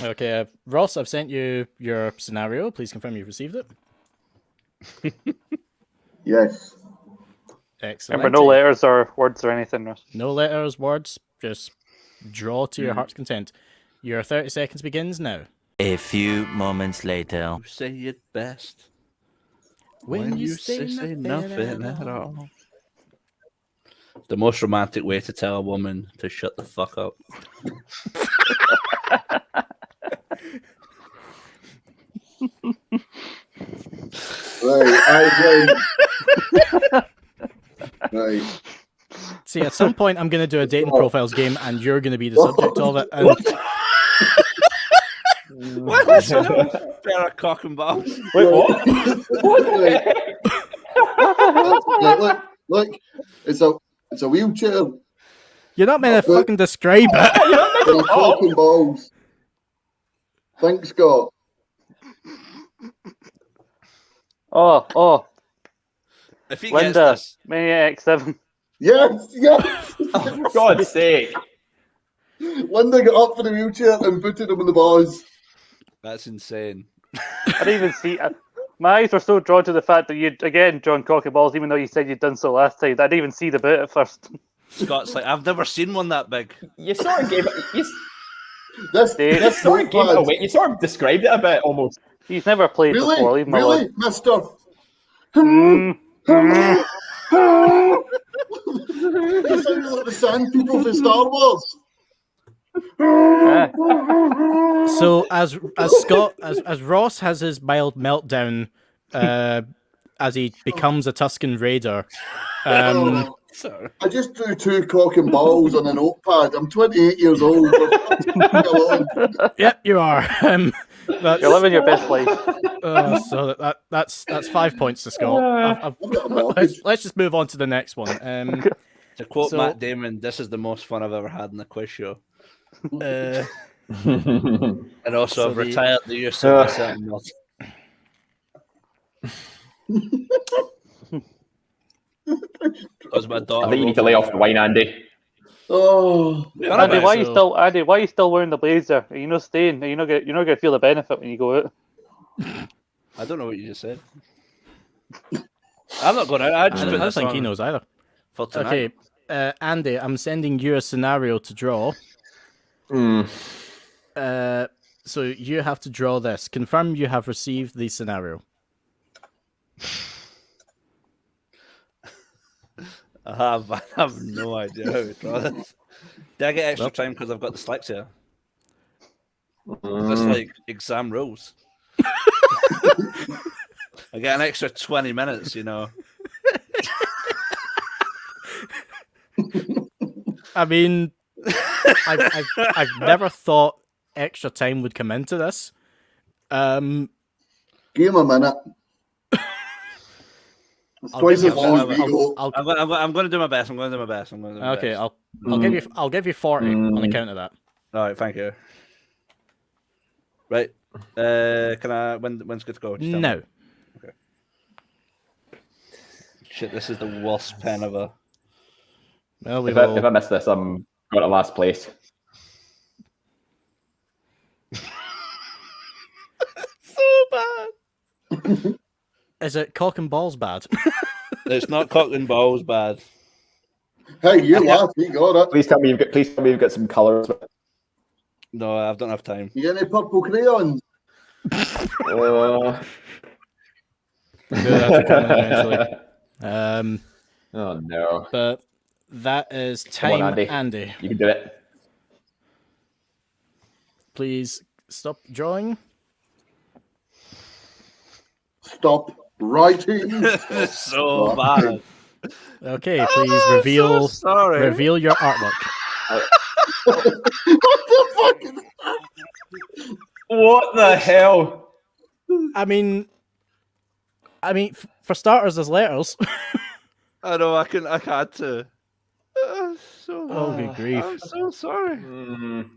Okay, Ross, I've sent you your scenario. Please confirm you've received it. Yes. Excellent. Remember, no letters or words or anything, Ross. No letters, words, just draw to your heart's content. Your 30 seconds begins now. A few moments later. You say it best. When you say say nothing at all. The most romantic way to tell a woman to shut the fuck up. Right, I win. Right. See, at some point, I'm going to do a dating profiles game, and you're going to be the subject of it. And What? Better cock and balls. Wait, what? Look, it's a wheelchair. you're not meant to fucking describe it. They're talking balls. Thanks, Scott. Oh, If he gets Linda, this, Mania X7. Yes. For God's sake. Linda got up for the wheelchair and putted him in the balls. that's insane. I didn't even see it. My eyes were so drawn to the fact that you'd, again, drawn cocky balls, even though you said you'd done so last time. I didn't even see the bit at first. Scott's like, I've never seen one that big. You sort of gave it. This sort of gave it notepad- away. You sort of described it a bit almost. He's never played before. Really, Leave him alone. really, Mister. You sound like the sand people from Star Wars. So as Scott as Ross has his mild meltdown as he becomes a Tuscan Raider. Sorry. I just drew 2 cock and balls on a notepad. I'm 28 years old. Leave me alone. Yep, you are. That's, You're living your best life. so that's 5 points to Scott. Let's just move on to the next one. To quote So- Matt Damon, this is the most fun I've ever had in a quiz show. Uh, And also, So I've the- retired the use of myself. Because my daughter. I think you need to lay off the wine, Andy. Oh, Andy, why so- are you still wearing the blazer? Are you not staying? Are you not gonna feel the benefit when you go out? I don't know what you just said. I'm not going out. I just I put don't this think on he knows either. for tonight. Okay, Andy, I'm sending you a scenario to draw. So you have to draw this. Confirm you have received the scenario. I have no idea how to draw this. Did I get extra time because I've got dyslexia? That's like exam rules. I get an extra 20 minutes, you know. I mean, I've never thought extra time would come into this. give him a minute. It's I'll twice give as you- long as I'll- we go. I'll- I'm going to do my best. I'm going to do my best. Okay, I'll give you 40 on account of that. All right, thank you. Right. Can I? When's good to go? Just tell me. No. Shit, this is the worst pen ever. Well, we If I miss this, I'm going to last place. So bad. Is it cock and balls bad? It's not cock and balls bad. Hey, you laughed. You got it. Please tell me you've got some colours. No, I don't have time. You got any purple crayons? Oh no! But that is Come on, time, Andy. Andy. You can do it. Please stop drawing. Stop writing. This is so bad. Okay, please reveal Sorry. reveal your artwork. What the fuck is that? What the hell? I mean, for starters, there's letters. I know. I had to. So Oh, good grief. I'm so sorry.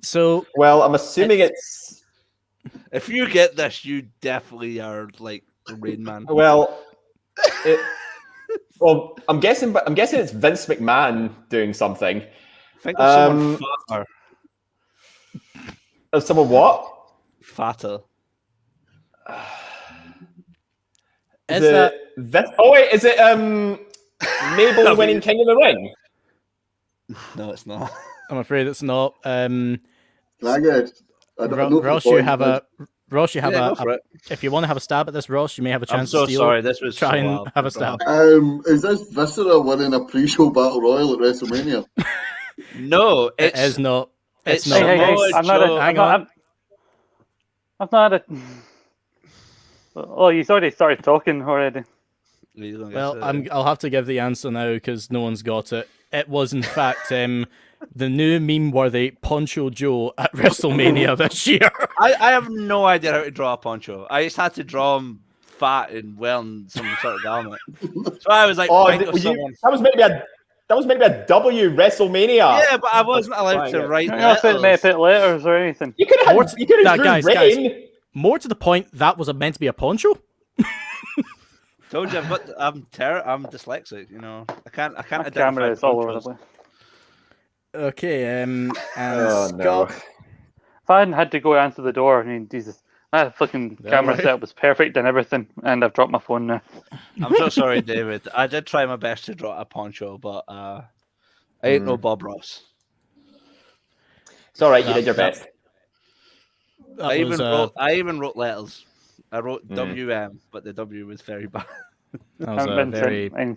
So Well, I'm assuming it's If you get this, you definitely are like the Rain Man. well. I'm guessing it's Vince McMahon doing something. Think of someone fatter. Of someone what? Fatter. is that Oh wait, is it Mabel winning King of the Ring? No, it's not. I'm afraid it's not. Can I guess? I know Ross, the you point, have but- Ross, you have Yeah, go for it. if you want to have a stab at this, Ross, you may have a I'm chance so to steal. sorry. This was Try so and wild. have a stab. Is this Viscera winning a pre-show battle royal at WrestleMania? No, It is not. It's it's not. Hey, Samoa I'm not. Joe. Hang on. I've not had a. Oh, you've already started talking already. Well, I'll have to give the answer now because no one's got it. It was in fact the new meme-worthy Poncho Joe at WrestleMania this year. I have no idea how to draw a poncho. I just had to draw him fat and wearing some sort of garment. So I was like, think of someone. that was meant to be a W WrestleMania. Yeah, but I wasn't allowed to write You're not meant to letters. put letters or anything. You could have drew guys, rain. More to the point, that was meant to be a poncho. Told you, I'm dyslexic. You know, I can't My identify camera is all over the ponchos. place. Okay, and Oh, no. Scott. If I hadn't had to go answer the door, I mean, Jesus, that fucking camera right. setup was perfect and everything, and I've dropped my phone now. I'm so sorry, David. I did try my best to draw a poncho, but I ain't no Bob Ross. It's all right. You did your best. That I was, even wrote letters. I wrote WM, but the W was very bad. that was Haven't been sent any.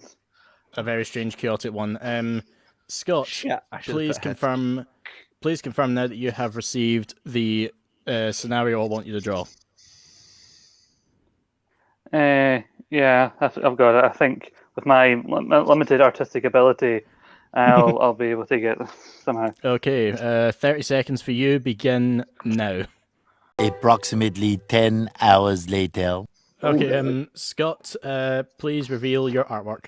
a very strange, chaotic one. Scott, Shit, I should've please put heads. confirm. Please confirm now that you have received the scenario I want you to draw. Yeah, I've got it. I think with my limited artistic ability, I'll be able to get it somehow. Okay, 30 seconds for you. Begin now. Approximately 10 hours later. Okay, Scott, please reveal your artwork.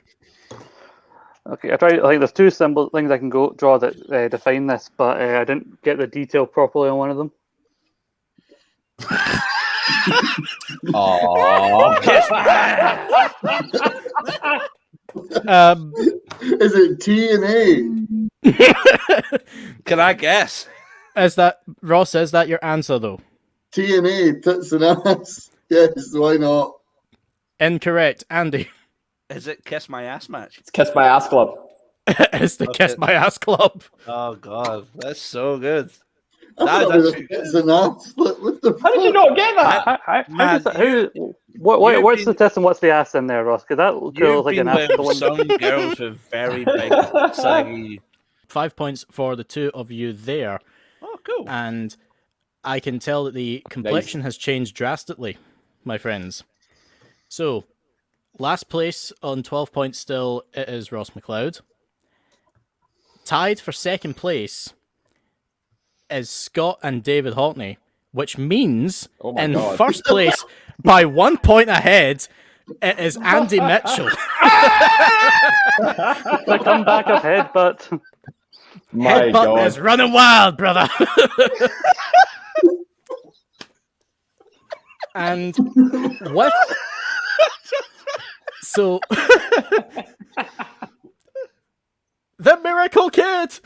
Okay, I think there's two things I can go draw that define this, but I didn't get the detail properly on one of them. Is it T and A? Can I guess? Is that Ross? Is that your answer though? T and A, tits and ass. Yes, why not? Incorrect, Andy. Is it Kiss My Ass match? It's Kiss My Ass Club. It's the Kiss My Ass Club. Oh god, that's so good. I That thought it is was actually tits and ass. What the How did you not get that? How Man, does that, what's you've the test and what's the ass in there, Ross? Because that You've looks like been an ass. with some girls with very big, saggy. 5 points for the two of you there, Oh, cool. and I can tell that the complexion has changed drastically, my friends. So, last place on 12 points still, it is Ross McLeod. Tied for second place is Scott and David Haughney, which means Oh my in God. first place by 1 point ahead, it is Andy Mitchell. The comeback of headbutt. My Headbutt God. is running wild, brother. And with so the Miracle Kid.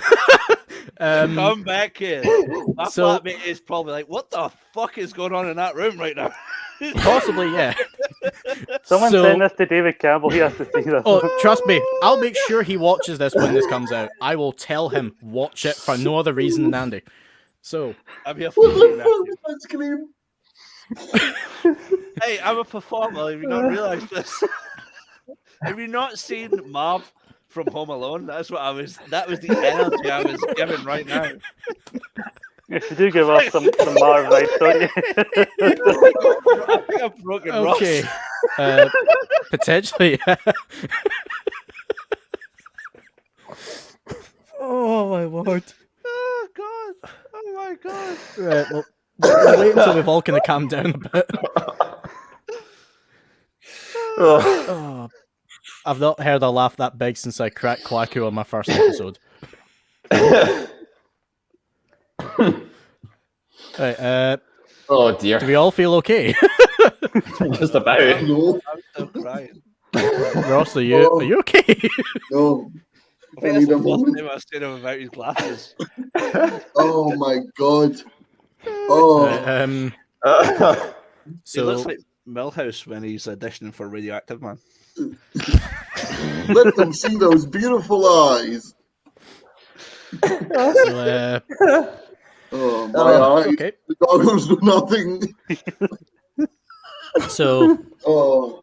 Come back here. My So- flatmate is probably like, what the fuck is going on in that room right now? Possibly, yeah. Someone So- send this to David Campbell. He has to see this. Oh, trust me, I'll make sure he watches this when this comes out. I will tell him watch it for no other reason than Andy. So, I'm here for What you, the man. fuck is that scream? Hey, I'm a performer. Have you not realised this? Have you not seen Marv from Home Alone? That was the energy I was giving right now. Yes, you do give us some Marv vibes, don't you? I think I've broken okay. Ross. Potentially. Oh, my word. Oh god. Oh my god. Right, well, we'll wait until we've all kind of calmed down a bit. Oh, I've not heard a laugh that big since I cracked Quacko on my first episode. Right, Oh dear. do we all feel okay? Just about. No, I'm still crying. Ross, are you okay? no. I I think need that's a the first moment. time I've seen him without his glasses. Oh my god. Oh, Right, He so looks like Milhouse when he's auditioning for Radioactive Man. let them see those beautiful eyes. so, Oh, Oh, my eye. okay. The goggles do nothing. So, Oh,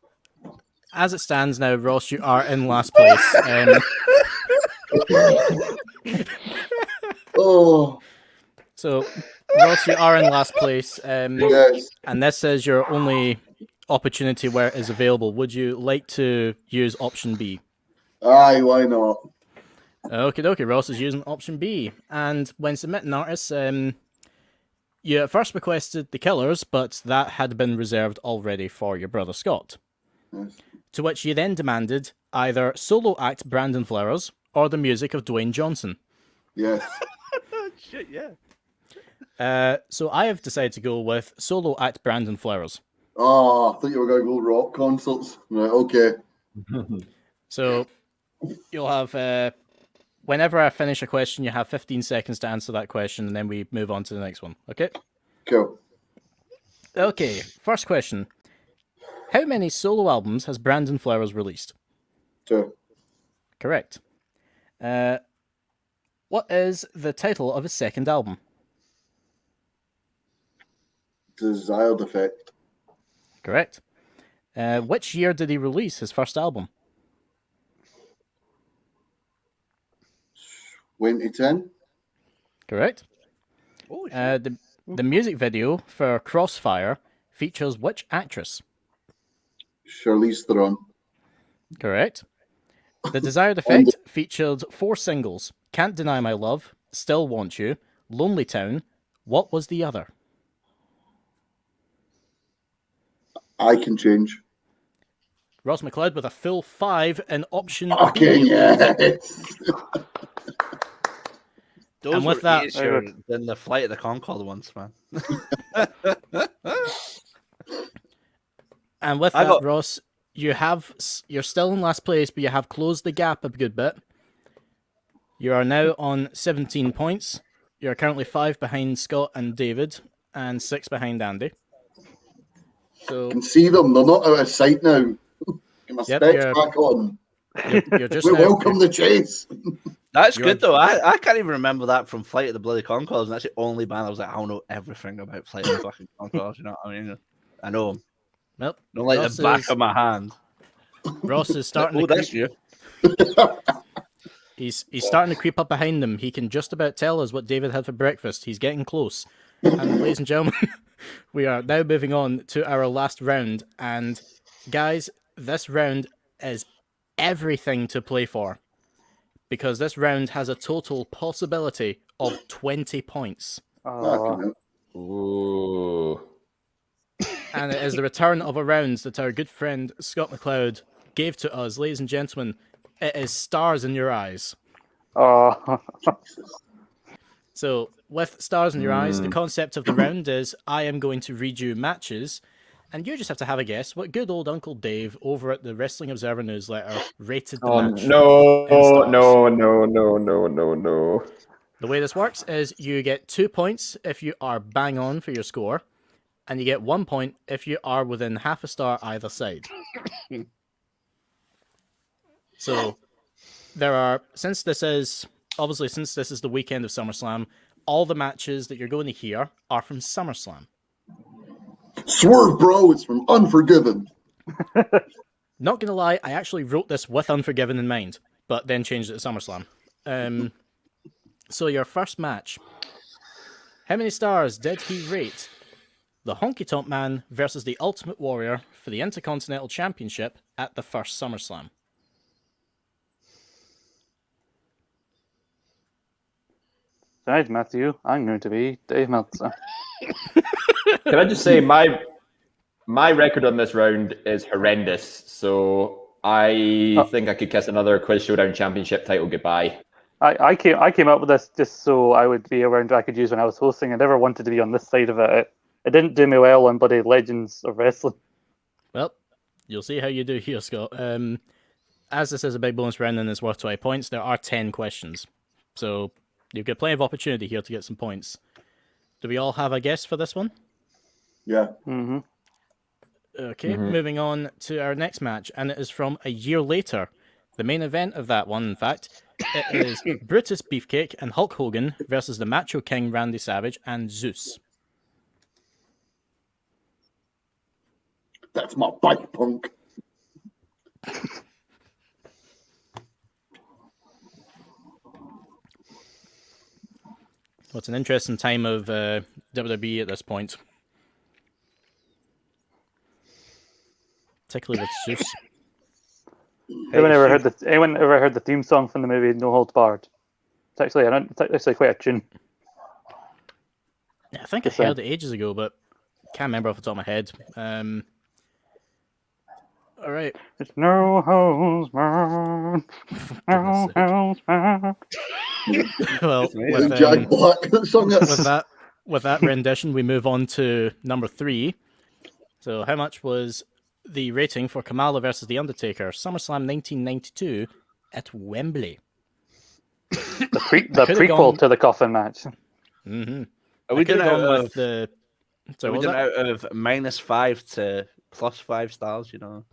as it stands now, Ross, you are in last place. oh, So, Ross, you are in last place. yes. And this is your only opportunity where it is available. Would you like to use option B? Aye, why not? Okay, Ross is using option B. And when submitting artists, you at first requested The Killers, but that had been reserved already for your brother Scott. Yes. To which you then demanded either solo act Brandon Flowers or the music of Dwayne Johnson. Yes. Shit, yeah. So I have decided to go with solo act Brandon Flowers. Oh, I thought you were going to go rock concerts. Right, okay. So you'll have, whenever I finish a question, you have 15 seconds to answer that question, and then we move on to the next one. Okay? Cool. Okay, first question. How many solo albums has Brandon Flowers released? 2. Correct. What is the title of his second album? Desired Effect. Correct. Which year did he release his first album? 2010. Correct. The music video for Crossfire features which actress? Charlize Theron. Correct. The Desired Effect featured 4 singles: Can't Deny My Love, Still Want You, Lonely Town. What was the other? I Can Change. Ross McLeod with a full 5 in option Okay, B. yes. Those And with were that- easier than the Flight of the Conchord ones, man. And with I that, got- Ross, you're still in last place, but you have closed the gap a good bit. You are now on 17 points. You're currently 5 behind Scott and David, and 6 behind Andy. So I can see them. They're not out of sight now. Get my Yep, specs you're- back on. you're just We now, welcome the chase. That's You're- good though. I can't even remember that from Flight of the Bloody Conchords, and that's the only band I was like, I don't know everything about Flight of the fucking Conchords. You know what I mean? I know them. Well, Don't like Ross the back is- of my hand. Ross is starting Oh, to that's creep, you. he's starting to creep up behind them. He can just about tell us what David had for breakfast. He's getting close. And ladies and gentlemen, we are now moving on to our last round. And guys, this round is everything to play for, because this round has a total possibility of 20 points. Oh, Ooh. And it is the return of a round that our good friend Scott McLeod gave to us. Ladies and gentlemen, it is Stars in Your Eyes. oh. So, with Stars in Your Eyes, the concept of the round is I am going to read you matches, and you just have to have a guess what good old Uncle Dave over at the Wrestling Observer newsletter rated the Oh, match. no, in stars. no. The way this works is you get 2 points if you are bang on for your score, and you get 1 point if you are within half a star either side. So, since this is the weekend of SummerSlam, all the matches that you're going to hear are from SummerSlam. Swerve, bro. It's from Unforgiven. Not gonna lie, I actually wrote this with Unforgiven in mind, but then changed it to SummerSlam. So your first match. How many stars did he rate the Honky Tonk Man versus the Ultimate Warrior for the Intercontinental Championship at the first SummerSlam? Right, Matthew. I'm going to be Dave Meltzer. Can I just say my record on this round is horrendous, so I think I could kiss another Quiz Showdown Championship title goodbye. I came up with this just so I would be a round I could use when I was hosting. I never wanted to be on this side of it. It didn't do me well on bloody Legends of Wrestling. Well, you'll see how you do here, Scott. As this is a big bonus round and it's worth 20 points, there are 10 questions. So you've got plenty of opportunity here to get some points. Do we all have a guess for this one? Yeah. Mm-hmm. Okay, moving on to our next match, and it is from a year later. The main event of that one, in fact, it is Brutus Beefcake and Hulk Hogan versus the Macho King Randy Savage and Zeus. That's my bike, punk. Well, it's an interesting time of WWE at this point. Particularly with Zeus. Anyone ever heard the theme song from the movie No Holds Barred? It's actually quite a tune. Yeah, I think I heard it ages ago, but can't remember off the top of my head. All right. It's no holds barred. No holds barred. Well, Jack Black sung that. with that rendition, we move on to number 3. So, how much was the rating for Kamala versus The Undertaker, SummerSlam 1992 at Wembley? The prequel to the coffin match. Mm-hmm. Are we doing out of -5 to +5 stars? You know,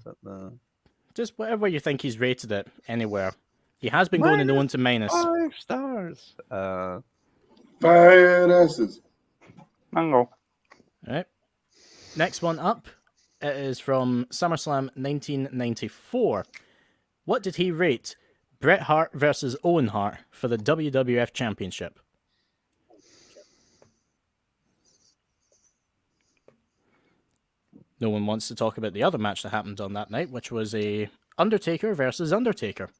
just whatever you think he's rated it. Anywhere he has been going in the 1 to minus 5 stars. Fire asses. Mango. All right. Next one up. It is from SummerSlam 1994. What did he rate Bret Hart versus Owen Hart for the WWF Championship? No one wants to talk about the other match that happened on that night, which was a Undertaker versus Undertaker,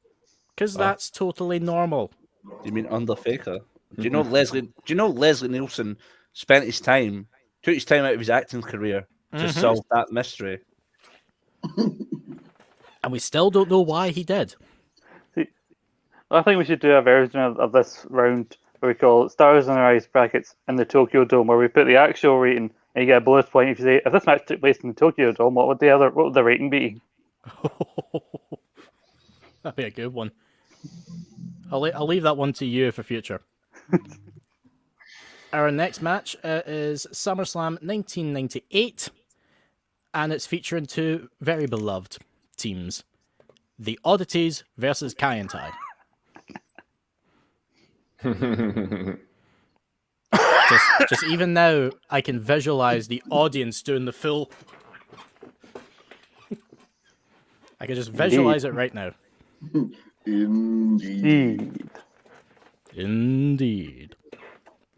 because that's totally normal. Do you mean Undertaker? Do you know Leslie Nielsen took his time out of his acting career to solve that mystery? And we still don't know why he did. I think we should do a version of this round where we call it Stars in Our Eyes brackets in the Tokyo Dome, where we put the actual rating and you get a bonus point if you say, if this match took place in the Tokyo Dome, what would the rating be? That'd be a good one. I'll leave that one to you for future. Our next match is SummerSlam 1998, and it's featuring 2 very beloved teams. The Oddities versus Kai and Tai. just even now, I can visualize the audience doing the full... I can just visualize it right now. Indeed.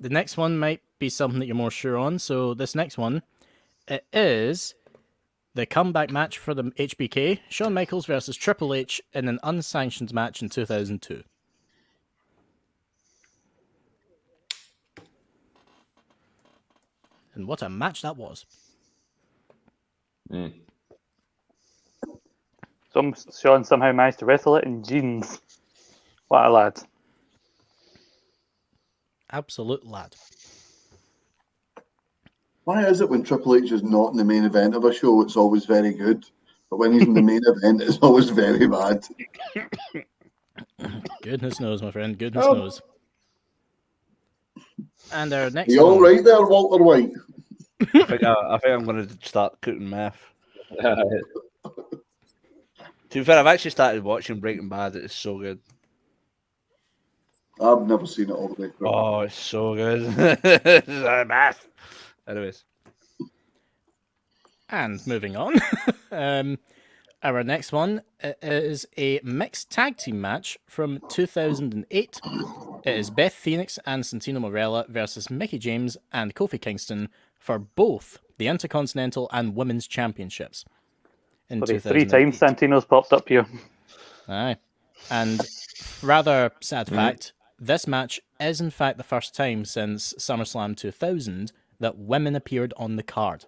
The next one might be something that you're more sure on. So this next one, it is the comeback match for the HBK, Shawn Michaels versus Triple H in an unsanctioned match in 2002. And what a match that was. Shawn somehow managed to wrestle it in jeans. What a lad. Absolute lad. Why is it when Triple H is not in the main event of a show, it's always very good, but when he's in the main event, it's always very bad? Goodness knows, my friend. Goodness knows. And our next You one. all right there, Walter White? I think I'm going to start cooking meth. To be fair, I've actually started watching Breaking Bad. It's so good. I've never seen it all the way through. Oh, it's so good. Meth. Anyways. And moving on. Our next one is a mixed tag team match from 2008. It is Beth Phoenix and Santino Marella versus Mickie James and Kofi Kingston for both the Intercontinental and Women's Championships. In 3 times Santino's popped up here. Aye. And rather sad fact, this match is in fact the first time since SummerSlam 2000 that women appeared on the card.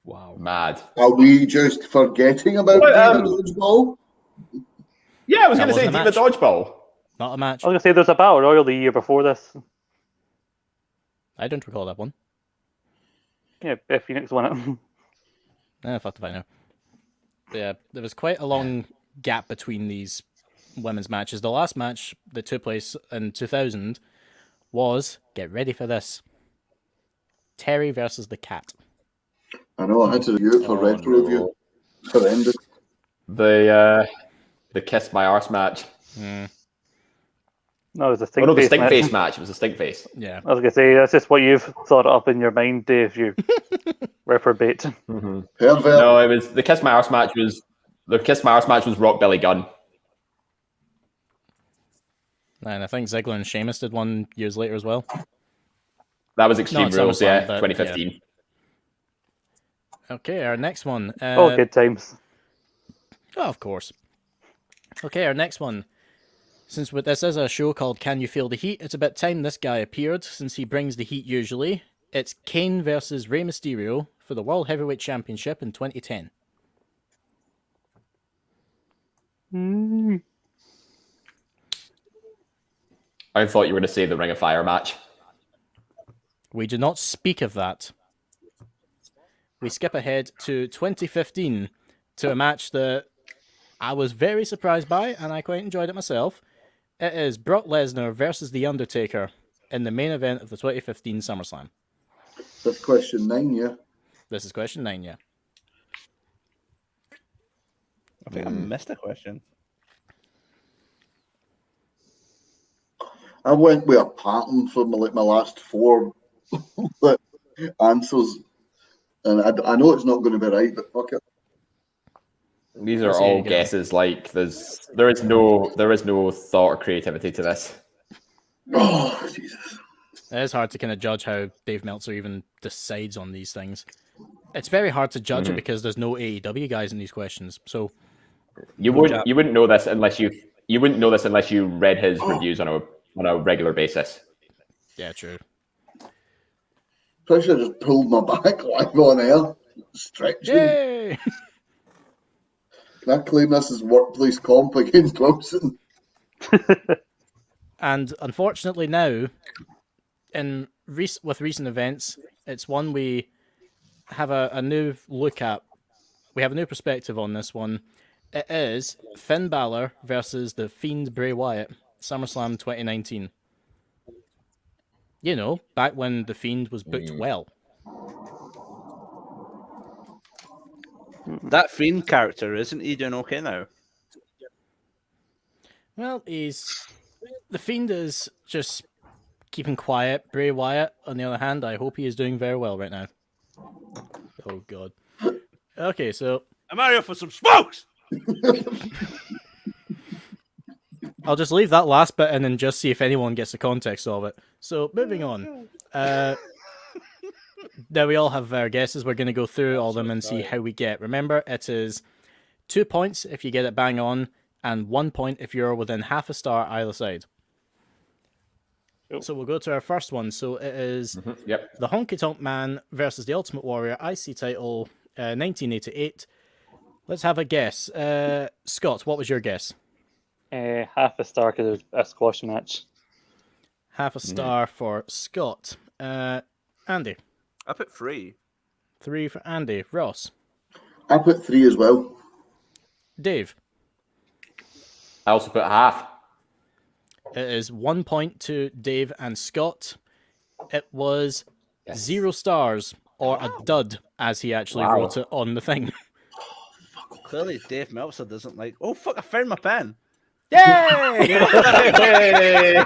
Wow. Mad. Are we just forgetting about Diva Dodgeball? Yeah, I was going to say wasn't a Diva match. Dodgeball. Not a match. I was going to say there's a Battle Royal the year before this. I don't recall that one. Yeah, Beth Phoenix won it. Fuck if I know. But yeah, there was quite a long gap between these women's matches. The last match that took place in 2000 was, get ready for this, Terry versus the Cat. I know, I had to review it for Retro Review. It's horrendous. the kiss my arse match. No, it was a Oh no, the stink stink face face match. It was a stink face. Yeah. I was gonna say that's just what you've thought up in your mind, Dave. You reprobate. Pervert. No, it was the kiss my arse match. Was Rock Belly Gun. And I think Ziggler and Sheamus did one years later as well. That was Extreme it's Rules, SummerSlam, yeah, but, 2015. Okay, our next one. Oh, good times. Oh, of course. Okay, our next one. Since this is a show called Can You Feel the Heat, it's about time this guy appeared, since he brings the heat usually. It's Kane versus Rey Mysterio for the World Heavyweight Championship in 2010. I thought you were going to say the Ring of Fire match. We do not speak of that. We skip ahead to 2015 to a match that I was very surprised by, and I quite enjoyed it myself. It is Brock Lesnar versus The Undertaker in the main event of the 2015 SummerSlam. That's question 9, yeah. This is question 9, yeah. I think I missed a question. I went with a pattern for my last 4 answers, and I know it's not going to be right, but fuck it. These are Let's see how all you go. guesses. Like there is no thought or creativity to this. Oh, Jesus. It is hard to kind of judge how Dave Meltzer even decides on these things. It's very hard to judge it because there's no AEW guys in these questions. So You wouldn't know this unless you read his reviews on a regular basis. yeah, true. Probably should have just pulled my back live on air. Stretching. Yay! Can I claim this as workplace comp against Wilson? And unfortunately now, with recent events, it's one we have a new look at. We have a new perspective on this one. It is Finn Balor versus the Fiend Bray Wyatt, SummerSlam 2019. You know, back when the Fiend was booked well. That Fiend character, isn't he doing okay now? Well, the Fiend is just keeping quiet. Bray Wyatt, on the other hand, I hope he is doing very well right now. Oh, God. Okay, so I'm out here for some smokes! I'll just leave that last bit in and just see if anyone gets the context of it. So, moving on. Now we all have our guesses. We're going to go through all of them and see how we get. Remember, it is 2 points if you get it bang on, and 1 point if you're within half a star either side. Cool. So we'll go to our first one. So it is Yep. the Honky Tonk Man versus the Ultimate Warrior IC title, 1988. Let's have a guess. Scott, what was your guess? Half a star because it was a squash match. Half a star for Scott. Andy. I put 3. 3 for Andy. Ross. I put 3 as well. Dave. I also put half. It is 1 point to Dave and Scott. It was 0 stars, or a dud, as he actually wrote it on the thing. Clearly, Dave Meltzer doesn't like. Oh, fuck, I found my pen. Yay! I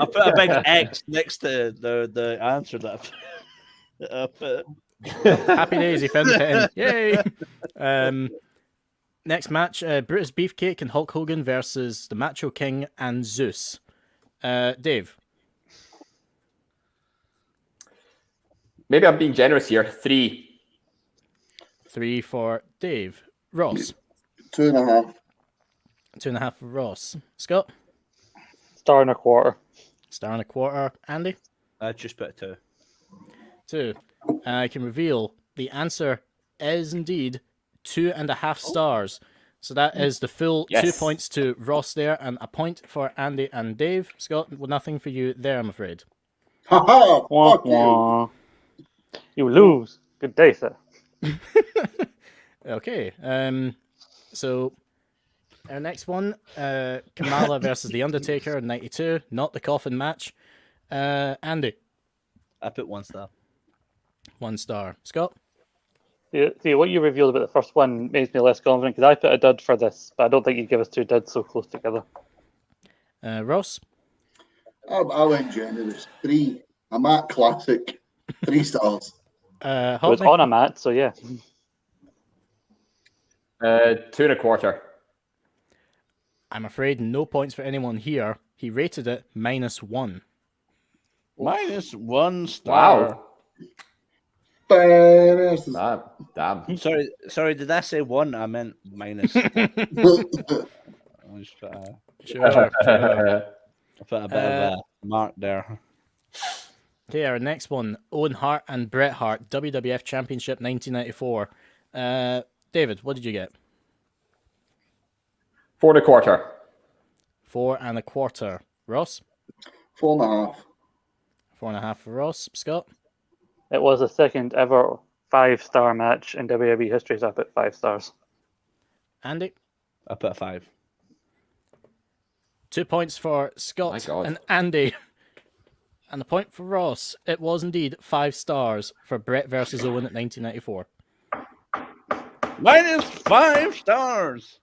put a big X next to the answer that I put. Happy days, he found the pen. Yay! Next match, Brutus Beefcake and Hulk Hogan versus the Macho King and Zeus. Dave. Maybe I'm being generous here. 3. 3 for Dave. Ross. 2.5. 2.5 for Ross. Scott. Star and a quarter. Star and a quarter. Andy. I just put a 2. 2. I can reveal the answer is indeed 2.5 stars. So that is the full 2 points to Ross there, and a point for Andy and Dave. Scott, nothing for you there, I'm afraid. Ha Wah, Fuck you. wah. You lose. Good day, sir. Okay. So our next one, Kamala versus The Undertaker in 92, not the coffin match. Andy. I put 1 star. 1 star. Scott. See, what you revealed about the first one makes me less confident because I put a dud for this, but I don't think you'd give us 2 duds so close together. Ross? I went generous. 3. A Matt classic. 3 stars. It was Haughney? on a mat, so yeah. 2.25. I'm afraid no points for anyone here. He rated it -1. -1 star. Wow. Damn. Sorry, did I say 1? I meant minus. I just put a, Sure. I put a bit of a mark there. Okay, our next one, Owen Hart and Bret Hart, WWF Championship 1994. David, what did you get? 4.25. 4.25. Ross? 4.5. 4.5 for Ross. Scott? It was the second ever 5-star match in WWE history, so I put 5 stars. Andy? I put a 5. 2 points for Scott My God. and Andy. And a point for Ross. It was indeed 5 stars for Bret versus Owen at 1994. -5 stars.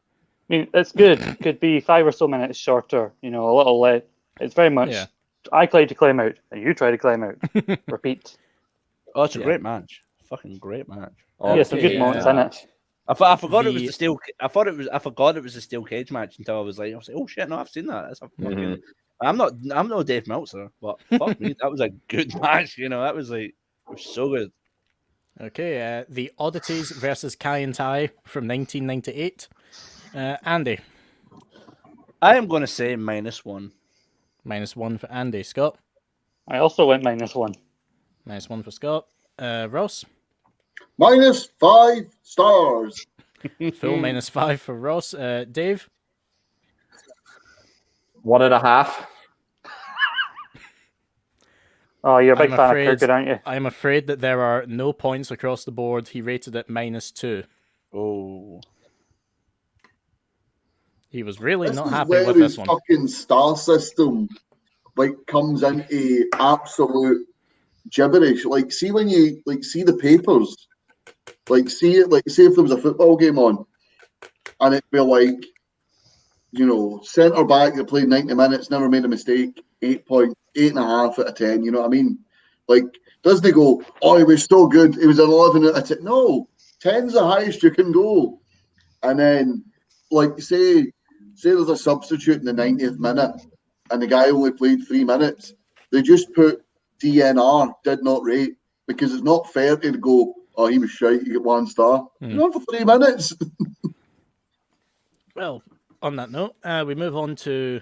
I mean, it's good. Could be 5 or so minutes shorter, a little less. It's very much, Yeah. I tried to climb out, and you try to climb out. Repeat. Oh, it's a great match. Fucking great match. Yeah, some good moments in it. I forgot it was the steel. I forgot it was a steel cage match until I was like, oh shit, no, I've seen that. That's a fucking. I'm no Dave Meltzer, but fuck me, that was a good match. That was like, it was so good. Okay, the Oddities versus Kai and Tai from 1998. Andy? I am going to say -1. -1 for Andy. Scott? I also went -1. -1 for Scott. Ross? -5 stars. Full -5 for Ross. Dave? 1.5. Oh, you're a big I'm fan afraid- of Kirkwood, aren't you? I'm afraid that there are no points across the board. He rated it -2. Oh. He was really This not is happy where with his this one. fucking star system comes into absolute gibberish. See when you see the papers, see it say if there was a football game on, and it'd be centre back that played 90 minutes, never made a mistake, 8.5 out of 10. You know what I mean? Doesn't he go, oh, he was so good, he was an 11 out of 10? No, 10's the highest you can go. And then, say there's a substitute in the 90th minute, and the guy only played 3 minutes. They just put DNR, did not rate, because it's not fair to go, oh, he was shite, you get 1 star. You're on for 3 minutes. Well, on that note, we move on to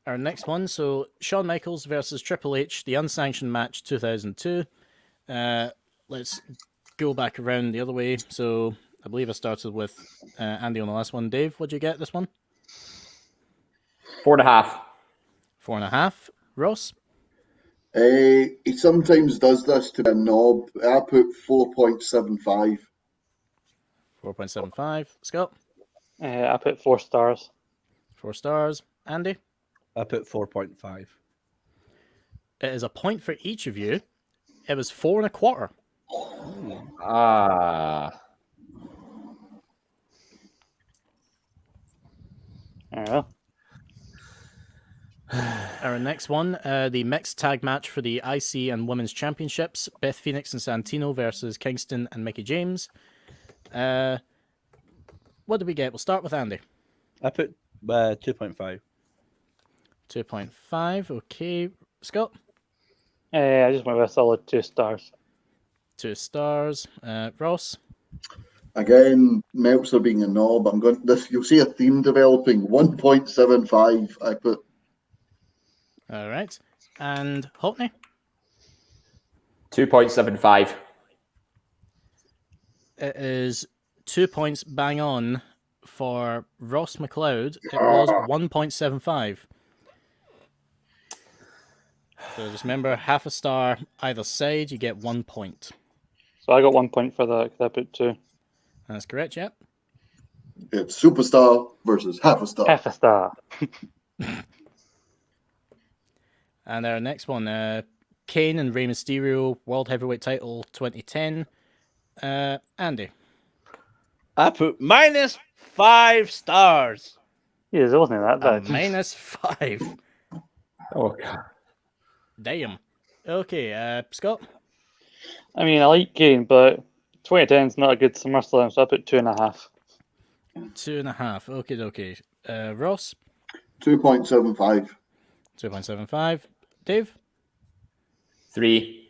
our next one. So, Shawn Michaels versus Triple H, the unsanctioned match 2002. Let's go back around the other way. So, I believe I started with Andy on the last one. Dave, what'd you get this one? 4.5. 4.5. Ross? He sometimes does this to a knob. I put 4.75. 4.75. Scott? I put 4 stars. 4 stars. Andy? I put 4.5. It is a point for each of you. It was 4.25. Well. Our next one, the mixed tag match for the IC and Women's Championships. Beth Phoenix and Santino versus Kingston and Mickey James. What did we get? We'll start with Andy. I put 2.5. 2.5. Okay. Scott? I just went with a solid 2 stars. 2 stars. Ross? Again, Meltzer being a knob. I'm going this. You'll see a theme developing. 1.75. I put. All right. And Haughney? 2.75. It is 2 points bang on for Ross McLeod. It was 1.75. So just remember, half a star either side, you get 1 point. So I got 1 point for that because I put 2. That's correct, yep. It's superstar versus half a star. Half a star. And our next one, Kane and Rey Mysterio, World Heavyweight Title 2010. Andy? I put -5 stars. Yeah, it wasn't that A bad. -5. Oh, God. Damn. Okay, Scott. I mean, I like Kane, but 2010 is not a good SummerSlam, so I put 2.5. 2.5. Okay. Ross. 2.75. 2.75. Dave. 3.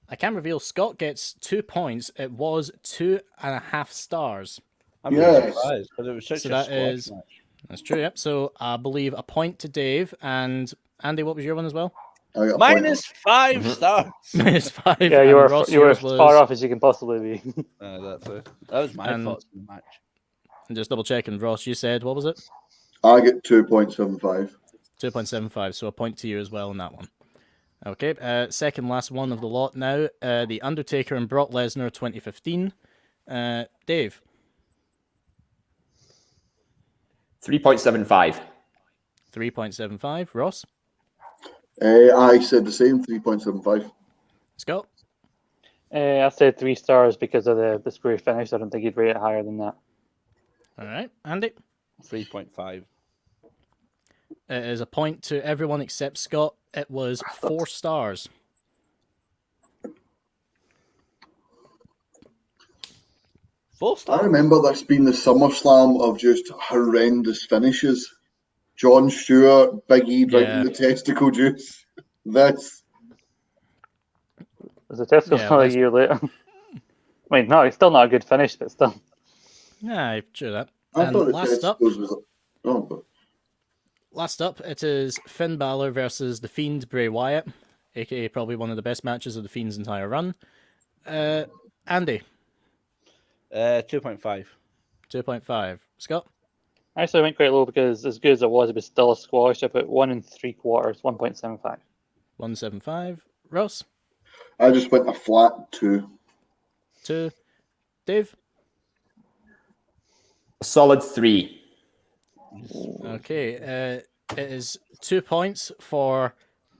I can reveal Scott gets 2 points. It was 2.5 stars. I'm Yes. really surprised because it was such So a that squash is- match. That's true, yep. So I believe a point to Dave. And Andy, what was your one as well? I got a point. -5 stars. -5. Yeah, and you were Ross, you were yours as far was- off as you can possibly be. That was my And- thoughts on the match. And just double checking, Ross, you said, what was it? I get 2.75. 2.75, so a point to you as well on that one. Okay, second last one of the lot now. The Undertaker and Brock Lesnar 2015. Dave. 3.75. 3.75. Ross. I said the same, 3.75. Scott. I said 3 stars because of the square finish. I don't think he'd rate it higher than that. All right, Andy. 3.5. It is a point to everyone except Scott. It was 4 stars. Full I stars. remember this being the SummerSlam of just horrendous finishes. John Stewart, Big E drinking Yeah. the testicle juice. This. Was the test Yeah, a that's- year later? I mean, no, it's still not a good finish, but still. Yeah, true that. I And thought the last up, testicles was. Oh, but Last up, it is Finn Balor versus The Fiend Bray Wyatt, aka probably one of the best matches of The Fiend's entire run. Andy, 2.5. 2.5. Scott, Actually, I went quite low because as good as it was still a squash. I put 1 3/4, 1.75. 1.75. Ross, I just went a flat 2. 2. Dave, Solid 3. okay. It is 2 points for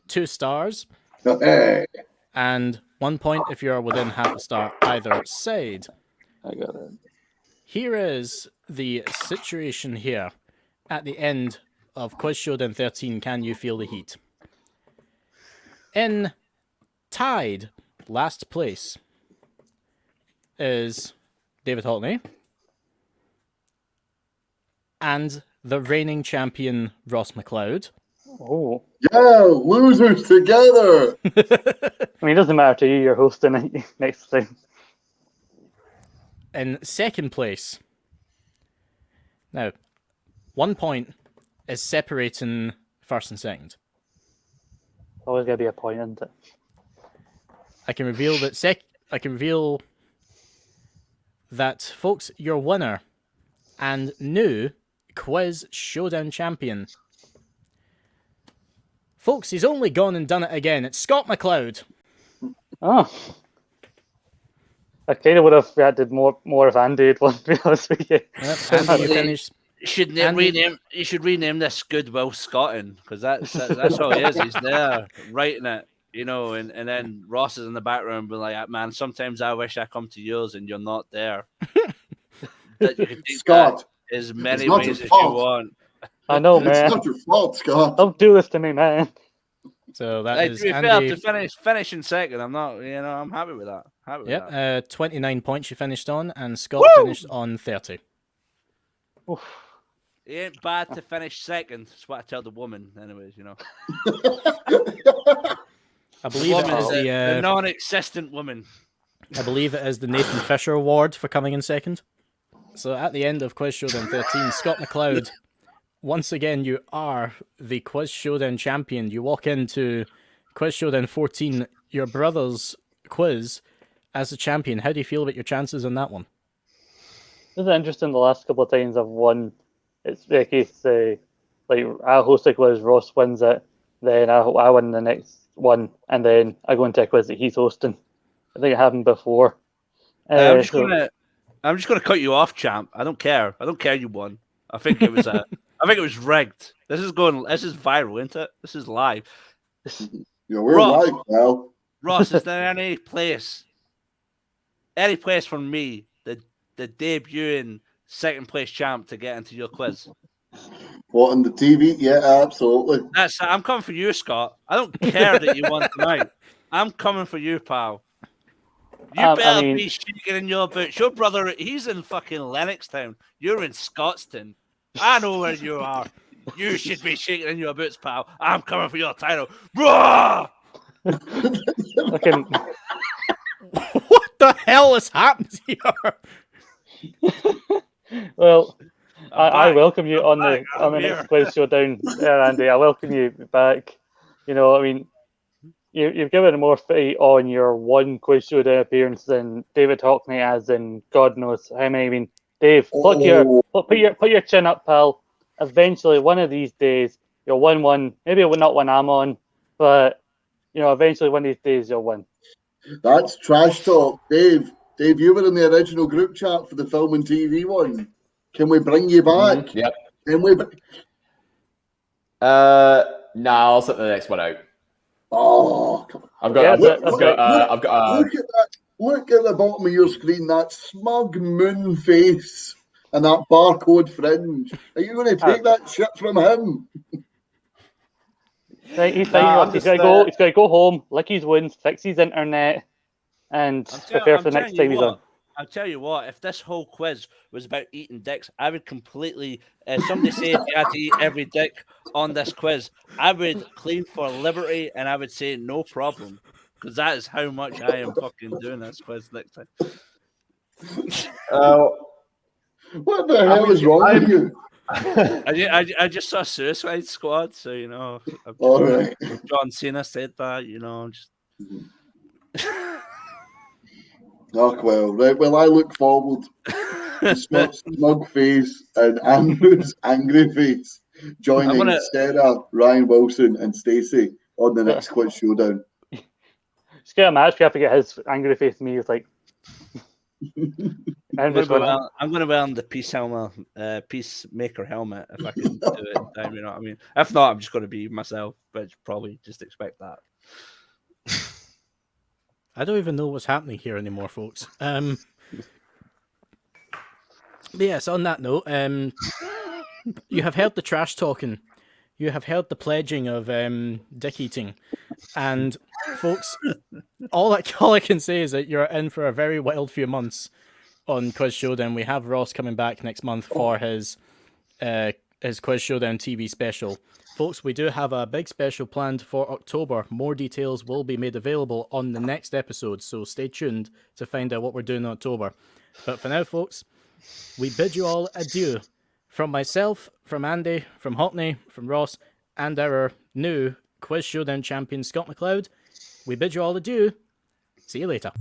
2 stars, Hey. and 1 point if you're within half a star either side. I got it. Here is the situation here at the end of Quiz Showdown 13. Can you feel the heat? In tied last place is David Haughney and the reigning champion Ross McLeod. Oh, Yeah, losers together. I mean, it doesn't matter to you. You're hosting it next time. In second place. Now, 1 point is separating first and second. Always gotta be a point, isn't it? I can reveal that folks, your winner and new Quiz Showdown champion. Folks, he's only gone and done it again. It's Scott McLeod. Oh. I kind of would have reacted more if Andy had won, to be honest with you. Andy, you finished. You should Andy- rename. You should rename this Goodwill Scotland because that's all he is. He's there writing it, you know, and then Ross is in the background, being like, "Man, sometimes I wish I come to yours and you're not there." That you can take Scott, that as many not ways your as you fault. want. I know, it's man. not your fault, Scott. Don't do this to me, man. So that Hey, is to be fair, Andy. to finish in second, I'm not. You know, I'm happy with that. Happy with that. Yep, 29 points you finished on, and Scott finished on 30. Oof. It ain't bad to finish second. That's what I tell the woman, anyways. You know, I believe it is the the. non-existent woman. I believe it is the Nathan Fisher Award for coming in second. So at the end of Quiz Showdown 13, Scott McLeod, once again, you are the Quiz Showdown champion. You walk into Quiz Showdown 14, your brother's quiz, as the champion. How do you feel about your chances on that one? This is interesting. The last couple of times I've won, it's the case, like I host a quiz, Ross wins it, then I win the next one, and then I go into a quiz that he's hosting. I think it happened before. I'm just so- gonna cut you off, champ. I don't care. I don't care you won. I think it was I think it was rigged. This is viral, isn't it? This is live. Yeah, we're Ross. live, pal. Ross, is there any place any place from me, the debuting second place champ to get into your quiz. What, on the TV? Yeah, absolutely. I'm coming for you, Scott. I don't care that you won tonight. I'm coming for you, pal. You better be shaking in your boots. Your brother, he's in fucking Lennoxtown. You're in Scotstown. I know where you are. You should be shaking in your boots, pal. I'm coming for your title. What the hell has happened here? Well, I welcome you on the next Quiz Showdown, Andy. I welcome you back. You know, I mean, you've given more fight on your one Quiz Showdown appearance than David Haughney has in God knows how many. I mean, Dave, put your chin up, pal. Eventually, one of these days, you'll win one. Maybe not when I'm on, but you know, eventually one of these days you'll win. That's trash talk, Dave. Dave, you were in the original group chat for the film and TV one. Can we bring you back? Yep. Can we? Nah, I'll set the next one out. Oh, come on. Look at that. Look at the bottom of your screen. That smug moon face and that barcode fringe. Are you going to take that shit from him? Right, he's fine. He's got to go home, lick his wounds, fix his internet, and prepare for the next time he's on. I'll tell you what, if this whole quiz was about eating dicks, I would completely, somebody say if you had to eat every dick on this quiz, I would claim for liberty and I would say no problem. Because that is how much I am fucking doing this quiz next time. What the hell is wrong with you? I just saw Suicide Squad, so, you know, All right. John Cena said that, you know, just... Oh, well, right. Well, I look forward to Scott's smug face and Andrew's angry face joining Sarah, Ryan Wilson, and Stacey on the next Quiz Showdown. Just get a match. We have to get his angry face to me. It's like, I'm going to wear the Peacemaker helmet if I can do it in time, you know what I mean? If not, I'm just going to be myself, but probably just expect that. I don't even know what's happening here anymore, folks. But yes, on that note, you have heard the trash talking. You have heard the pledging of dick eating. And, folks, all I can say is that you're in for a very wild few months on Quiz Showdown. We have Ross coming back next month for his Quiz Showdown TV special. Folks, we do have a big special planned for October. More details will be made available on the next episode, so stay tuned to find out what we're doing in October. But for now, folks, we bid you all adieu. From myself, from Andy, from Haughney, from Ross, and our new Quiz Showdown champion, Scott McLeod, we bid you all adieu. See you later.